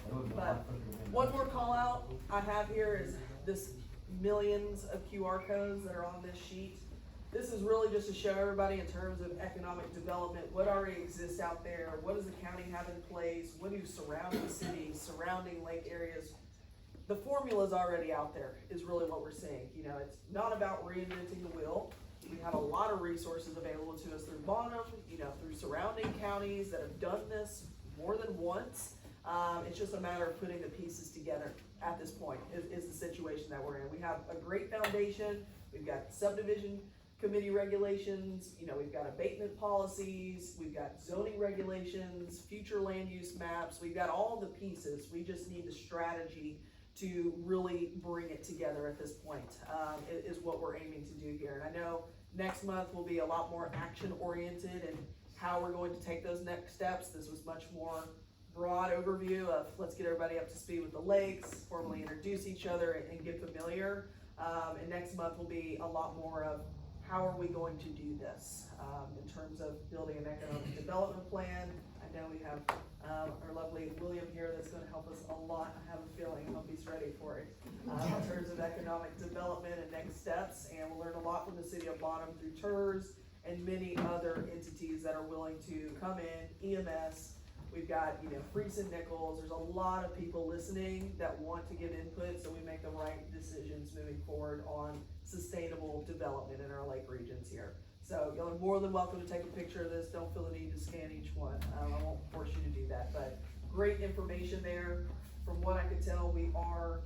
It would've been a But lot quicker than one that. more call out I have here is this millions of QR codes that are on this sheet. This is really just to show everybody in terms of economic development, what already exists out there, what does the county have in place, what do surrounding cities, surrounding lake areas. The formula's already out there, is really what we're seeing. You know, it's not about reinventing the wheel. We have a lot of resources available to us through Bonham, you know, through surrounding counties that have done this more than once. It's just a matter of putting the pieces together at this point, is the situation that we're in. We have a great foundation, we've got subdivision committee regulations, you know, we've got abatement policies, we've got zoning regulations, future land use maps, we've got all the pieces. We just need the strategy to really bring it together at this point, is what we're aiming to do here. And I know next month will be a lot more action oriented and how we're going to take those next steps. This was much more broad overview of let's get everybody up to speed with the lakes, formally introduce each other and get familiar. And next month will be a lot more of how are we going to do this, in terms of building an economic development plan. I know we have, our lovely William here that's gonna help us a lot. I have a feeling, I hope he's ready for it, in terms of economic development and next steps. And we'll learn a lot from the city of Bonham through TERS and many other entities that are willing to come in, EMS. We've got, you know, Freese and Nichols. There's a lot of people listening that want to give input so we make the right decisions moving forward on sustainable development in our lake regions here. So y'all are more than welcome to take a picture of this. Don't feel the need to scan each one. I won't force you to do that, but great information there. From what I could tell, we are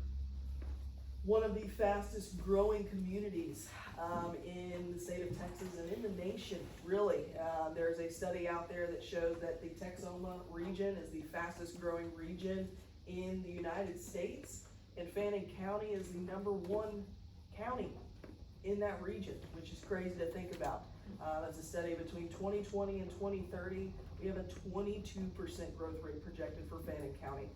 one of the fastest growing communities in the state of Texas and in the nation, really. There's a study out there that shows that the Texoma region is the fastest growing region in the United States, and Fannin County is the #1 county in that region, which is crazy to think about. That's a study between 2020 and 2030. We have a 22% growth rate projected for Fannin County.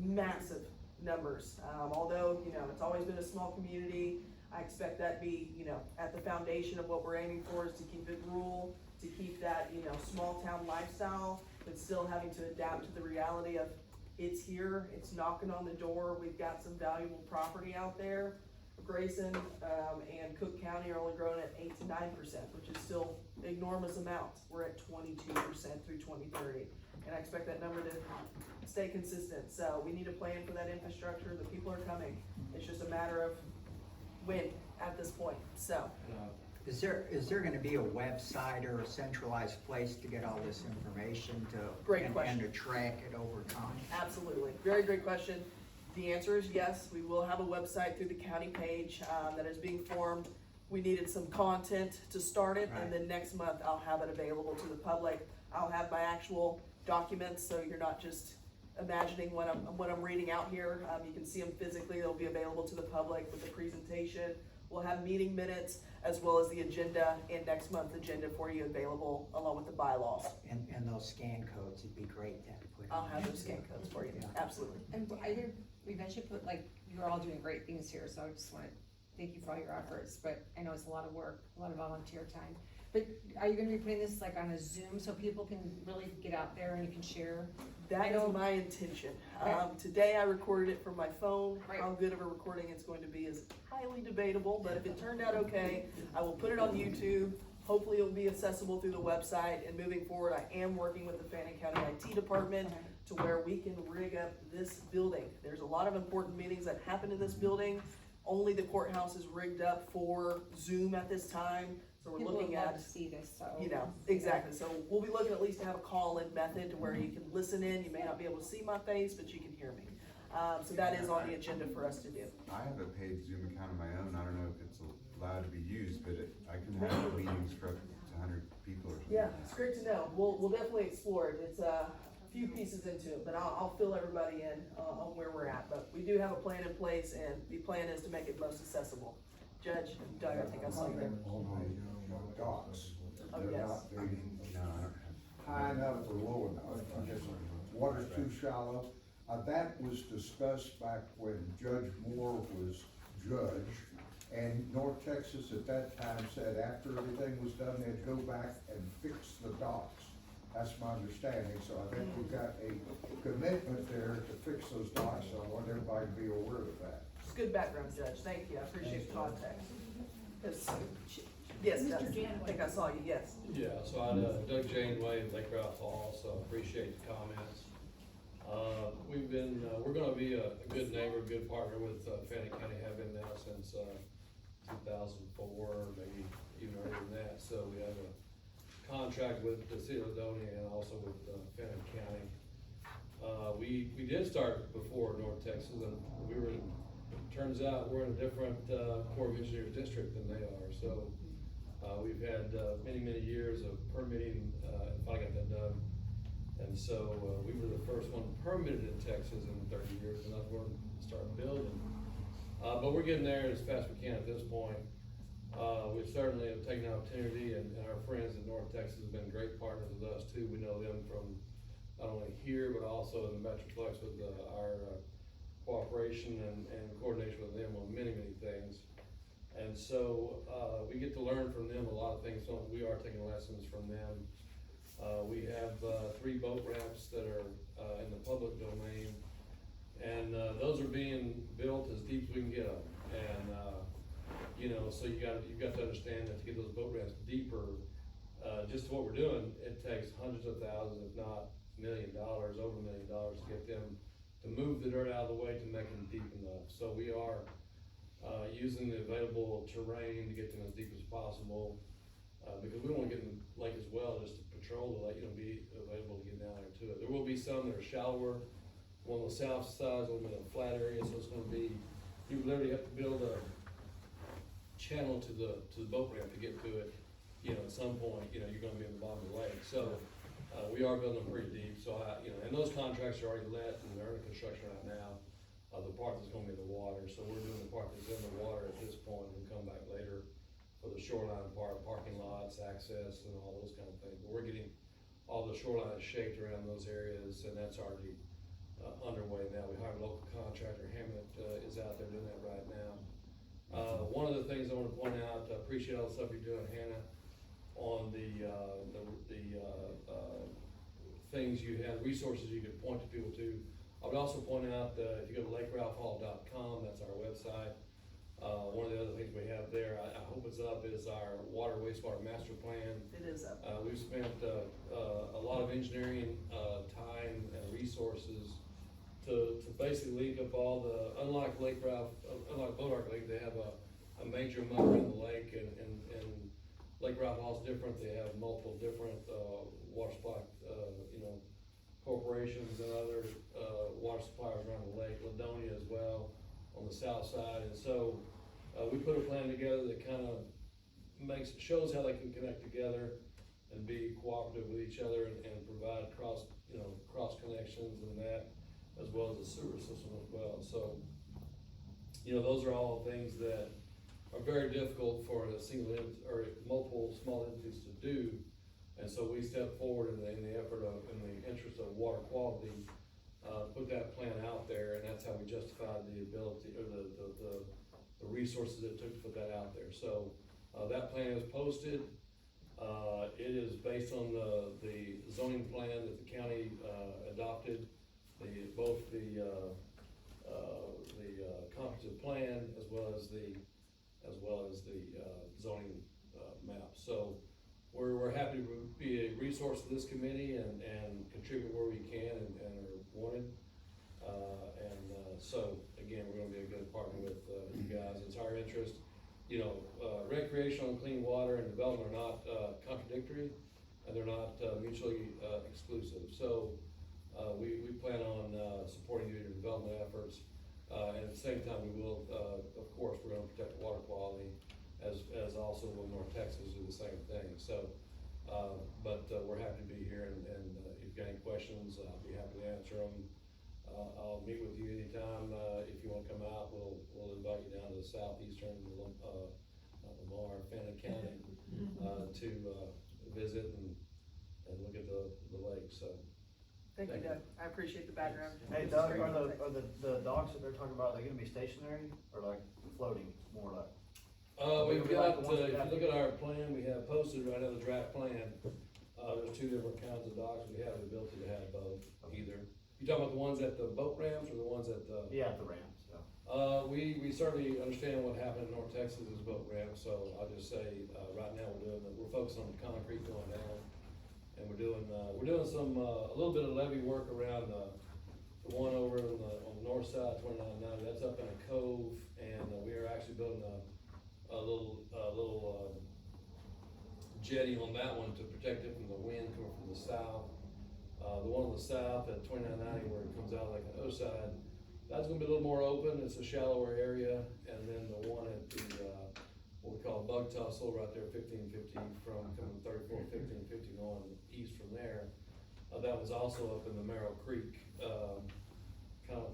Massive numbers. Although, you know, it's always been a small community, I expect that to be, you know, at the foundation of what we're aiming for is to keep it rural, to keep that, you know, small town lifestyle, but still having to adapt to the reality of it's here, it's knocking on the door, we've got some valuable property out there. Grayson, and Cook County are only growing at 8 to 9%, which is still enormous amounts. We're at 22% through 2030. And I expect that number to stay consistent. So we need a plan for that infrastructure. The people are coming. It's just a matter of when at this point, so. Is there gonna be a website or a centralized place to get all this information to? Great question. And to track it over time? Absolutely. Very great question. The answer is yes. We will have a website through the county page that is being formed. We needed some content to start it, and then next month I'll have it available to the public. I'll have my actual documents, so you're not just imagining what I'm reading out here. You can see them physically. They'll be available to the public with the presentation. We'll have meeting minutes as well as the agenda and next month's agenda for you available along with the bylaws. And those scan codes, it'd be great to put. I'll have those scan codes for you, absolutely. And I heard we eventually put, like, you're all doing great things here, so I just wanna thank you for all your efforts, but I know it's a lot of work, a lot of volunteer time. But are you gonna be putting this like on a Zoom so people can really get out there and you can share? That is my intention. Today I recorded it from my phone. How good of a recording it's going to be is highly debatable, but if it turned out okay, I will put it on YouTube. Hopefully it'll be accessible through the website, and moving forward, I am working with the Fannin County IT department to where we can rig up this building. There's a lot of important meetings that happen in this building. Only the courthouse is rigged up for Zoom at this time, so we're People would looking love at, to see this, so. you know, exactly. So we'll be looking at least to have a call-in method to where you can listen in. You may not be able to see my face, but you can hear me. So that is on the agenda for us to do. I have a paid Zoom account of my own. I don't know if it's allowed to be used, but I can have meetings for up to 100 people or something. Yeah, it's great to know. We'll definitely explore it. It's a few pieces into it, but I'll fill everybody in on where we're at. But we do have a plan in place, and the plan is to make it most accessible. Judge, Doug, I think I saw you there. On the docks. Oh, They're yes. not very No, I don't have. high enough or low enough, I guess, water's too shallow. That was discussed back when Judge Moore was judge, and North Texas at that time said after everything was done, they'd go back and fix the docks. That's my understanding, so I think we've got a commitment there to fix those docks, so I want everybody to be aware of that. It's good background, Judge. Thank you. I appreciate the context. 'Cause yes, Doug, I think I saw you, yes. Yeah, so I, Doug Janeway, Lake Ralph Hall, so appreciate the comments. We're gonna be a good neighbor, good partner with, Fannin County, have been now since, 2004, maybe even earlier than that. So we have a contract with the city of Ladonia and also with, Fannin County. We did start before North Texas, and turns out we're in a different, Corps of Engineers district than they are, so, we've had, many years of permitting, if I got that done. And so, we were the first one permitted in Texas in 30 years, and that's where we started building. But we're getting there as fast as we can at this point. We certainly have taken the opportunity, and our friends in North Texas have been great partners with us too. We know them from not only here, but also in the Metroplex with our cooperation and coordination with them on many things. And so, we get to learn from them a lot of things, so we are taking lessons from them. We have 3 boat ramps that are in the public domain, and those are being built as deep as we can get them. And you know, so you've got to understand that to get those boat ramps deeper, just what we're doing, it takes hundreds of thousands, if not $1 million, over $1 million to get them to move the dirt out of the way to make them deep enough. So we are using the available terrain to get them as deep as possible. Because we don't want to get in the lake as well, just to patrol the lake, be available to get down there to it. There will be some that are shallower, one on the south side, one in a flat area, so it's gonna be, you literally have to build a channel to the boat ramp to get to it. You know, at some point, you know, you're gonna be in the bottom of the lake, so, we are building them pretty deep, so and those contracts are already let, and they're in construction right now. The part that's gonna be in the water, so we're doing the part that's in the water at this point, and come back later for the shoreline part, parking lots, access, and all those kind of things. But we're getting all the shoreline shaped around those areas, and that's already underway now. We hired a local contractor, Hammett, is out there doing that right now. One of the things I want to point out, I appreciate all the stuff you're doing, Hannah, on the things you have, resources you could point to people to. I would also point out that if you go to lakeralphhall.com, that's our website. One of the other things we have there, I hope it's up, is our water wastewater master plan. It is up. We've spent a lot of engineering time and resources to basically link up all the, unlike Boat Ark Lake, they have a major mud around the lake, and Lake Ralph Hall is different. They have multiple different water supply, corporations and other water suppliers around the lake, Ladonia as well on the south side. And so we put a plan together that kind of shows how they can connect together and be cooperative with each other and provide cross connections and that, as well as the sewer system as well. So, those are all things that are very difficult for a single or multiple small entities to do. And so we stepped forward in the effort of, in the interest of water quality, put that plan out there, and that's how we justified the ability, or the resources it took to put that out there. So, that plan is posted. It is based on the zoning plan that the county, adopted, both the comprehensive plan as well as the zoning, map. So, we're happy to be a resource to this committee and contribute where we can and are wanted. So, again, we're gonna be a good partner with, you guys, it's our interest. You know, recreational and clean water and development are not, contradictory, and they're not, mutually, exclusive. So, we plan on, supporting you in your development efforts. And at the same time, we will, of course, we're gonna protect water quality, as also will North Texas do the same thing. So, but we're happy to be here, and if you've got any questions, I'll be happy to answer them. I'll meet with you anytime, if you wanna come out, we'll invite you down to the southeastern, Lamar, Fannin County, to, visit and look at the lake, so. Thank you, Doug, I appreciate the background. Hey Doug, are the docks that they're talking about, are they gonna be stationary or like floating, more like? We've Maybe like got, the ones if we have you look at our plan, we have posted right now the draft plan, there's two different kinds of docks, we have the ability to have both, either. You talking about the ones at the boat ramps or the ones at the? Yeah, the ramps, yeah. We certainly understand what happened in North Texas is boat ramps, so I'll just say, right now we're focused on the concrete going down. And we're doing some, a little bit of levee work around, the one over on the north side, 2990, that's up in a cove, and we are actually building a little jetty on that one to protect it from the wind coming from the south. The one on the south at 2990 where it comes out like the other side, that's gonna be a little more open, it's a shallower area, and then the one at the, what we call Bug Tussle right there, 1550 from coming 34, 1550 going east from there. That was also up in the Merrill Creek, kind of,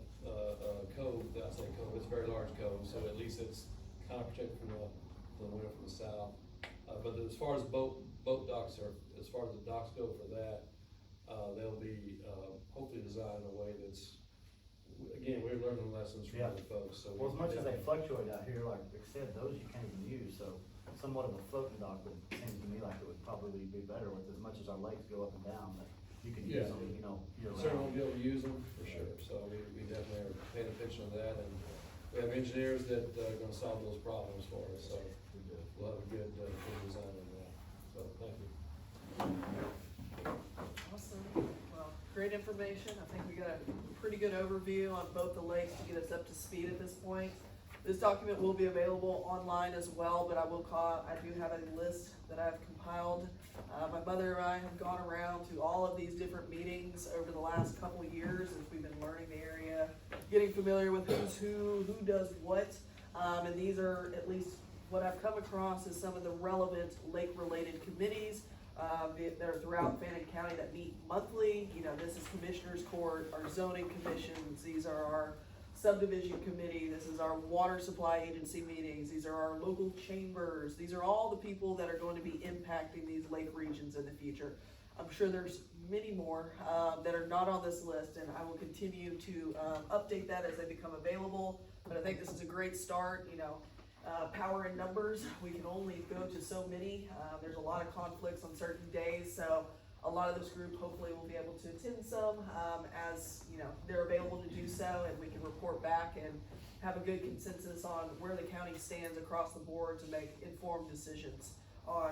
cove, I say cove, it's a very large cove, so at least it's kind of protected from the wind from the south. But as far as boat docks are, as far as the docks go for that, they'll be, hopefully designed in a way that's, again, we're learning lessons from other folks, so. Well, as much as they fluctuate out here, like I said, those you can't even use, so somewhat of a floating dock would seem to me like it would probably be better with as much as our lakes go up and down, that you can use them, you know, year round. Certainly won't be able to use them, for sure, so we definitely are paying attention to that, and we have engineers that are gonna solve those problems for us, so we'll have a good design on that, so, thank you. Awesome, well, great information, I think we got a pretty good overview on both the lakes to get us up to speed at this point. This document will be available online as well, but I do have a list that I've compiled. My mother and I have gone around to all of these different meetings over the last couple of years as we've been learning the area, getting familiar with who's who does what, and these are at least what I've come across as some of the relevant lake-related committees that are throughout Fannin County that meet monthly. You know, this is Commissioners Court, our zoning commissions, these are our subdivision committee, this is our water supply agency meetings, these are our local chambers, these are all the people that are going to be impacting these lake regions in the future. I'm sure there's many more that are not on this list, and I will continue to update that as they become available, but I think this is a great start. You know, power in numbers, we can only go to so many, there's a lot of conflicts on certain days, so a lot of this group hopefully will be able to attend some, as, you know, they're available to do so, and we can report back and have a good consensus on where the county stands across the board to make informed decisions on,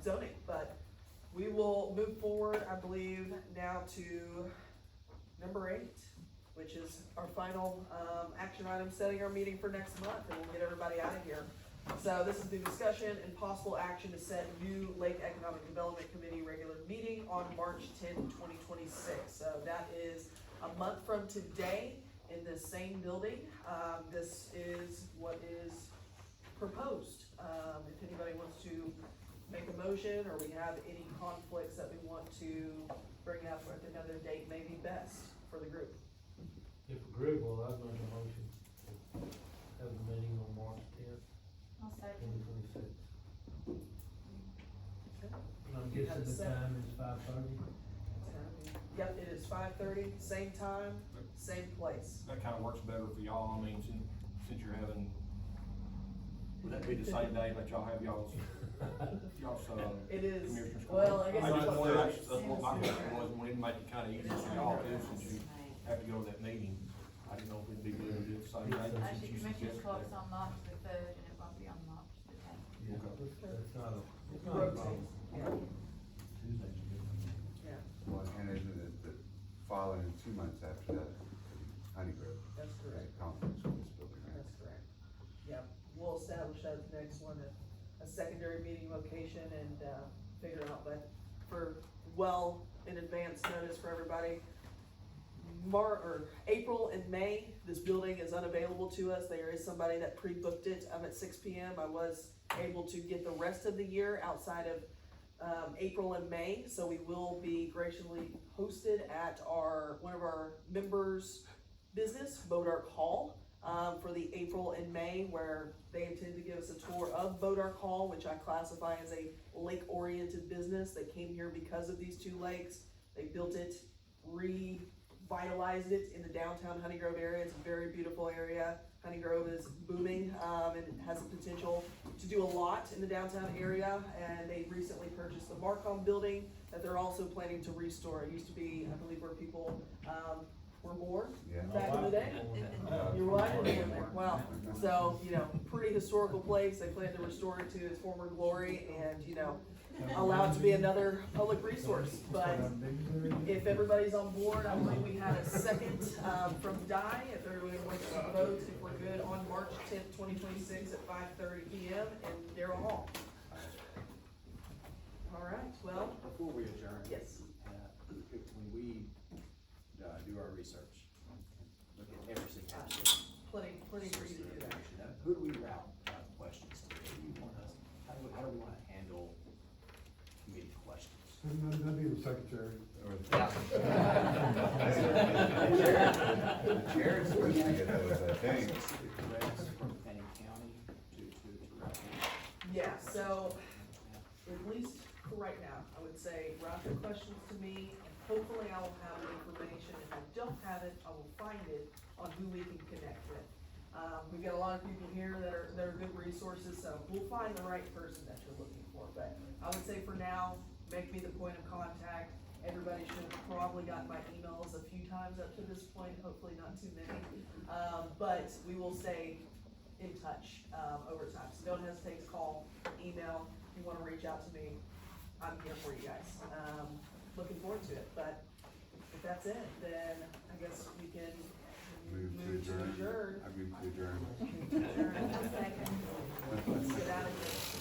zoning. But we will move forward, I believe, now to number 8, which is our final, action item, setting our meeting for next month, and we'll get everybody out of here. So this is the discussion and possible action to set new Lake Economic Development Committee regular meeting on March 10, 2026. So that is a month from today in the same building. This is what is proposed. If anybody wants to make a motion, or we have any conflicts that we want to bring up at another date, may be best for the group. If agreeable, I'd make a motion to have the meeting on March 10th. I'll second. 2026. Okay. And I'm guessing the time is 5:30? Yep, it is 5:30, same time, same place. That kinda works better for y'all, I mean, since you're having, would that be the same day that y'all have y'all's, It is, Commissioners Court? well, I guess. That's what my question was, we wanted to make it kinda easy for y'all too, since you have to go to that meeting. I didn't know if it'd be good to do the same day. since Actually, you Commissioners suggested Court's that. on March the 3rd, and it won't be on March the 10th. Yeah, it's not a Rotates. problem. Tuesday's a good one. Yeah. Well, and isn't it the following 2 months after that? I Honey Grove. That's correct. Conference with this building. That's correct. Yep, we'll establish that at the next one, a secondary meeting location and, figure out, but for well in advance notice for everybody. April and May, this building is unavailable to us. There is somebody that pre-booked it, at 6 p.m. I was able to get the rest of the year outside of, April and May, so we will be graciously hosted at one of our members' business, Boat Ark Hall, for the April and May, where they intend to give us a tour of Boat Ark Hall, which I classify as a lake-oriented business. They came here because of these two lakes. They built it, revitalized it in the downtown Honey Grove area. It's a very beautiful area. Honey Grove is booming, and has the potential to do a lot in the downtown area. And they recently purchased the Marcom building that they're also planning to restore. It used to be, I believe, where people, were born Yeah. back in the day. You're right, wow. So, pretty historical place. They plan to restore it to its former glory and, allow it to be another public resource. But if everybody's on board, I believe we had a second, from Di, if everybody wants to vote, if we're good, on March 10th, 2026 at 5:30 p.m. in Darrell Hall. All right, well, Before we adjourn. yes. When we, do our research, look at every single. Plenty for you to do that. Who do we route, questions to? Who do you want us, how do we wanna handle committee questions? That'd be the secretary. Jared's supposed to get those, I think. Specific requests from Fannin County to route. Yeah, so, at least for right now, I would say route your questions to me, and hopefully I will have the information. If I don't have it, I will find it on who we can connect with. We've got a lot of people here that are good resources, so we'll find the right person that you're looking for. But I would say for now, make me the point of contact. Everybody should have probably gotten my emails a few times up to this point, hopefully not too many. But we will stay in touch, over time. So don't hesitate to call, email, if you wanna reach out to me, I'm here for you guys. Looking forward to it, but if that's it, then I guess we can Move to adjourn. I move to adjourn. Adjourn. Let's get out of here.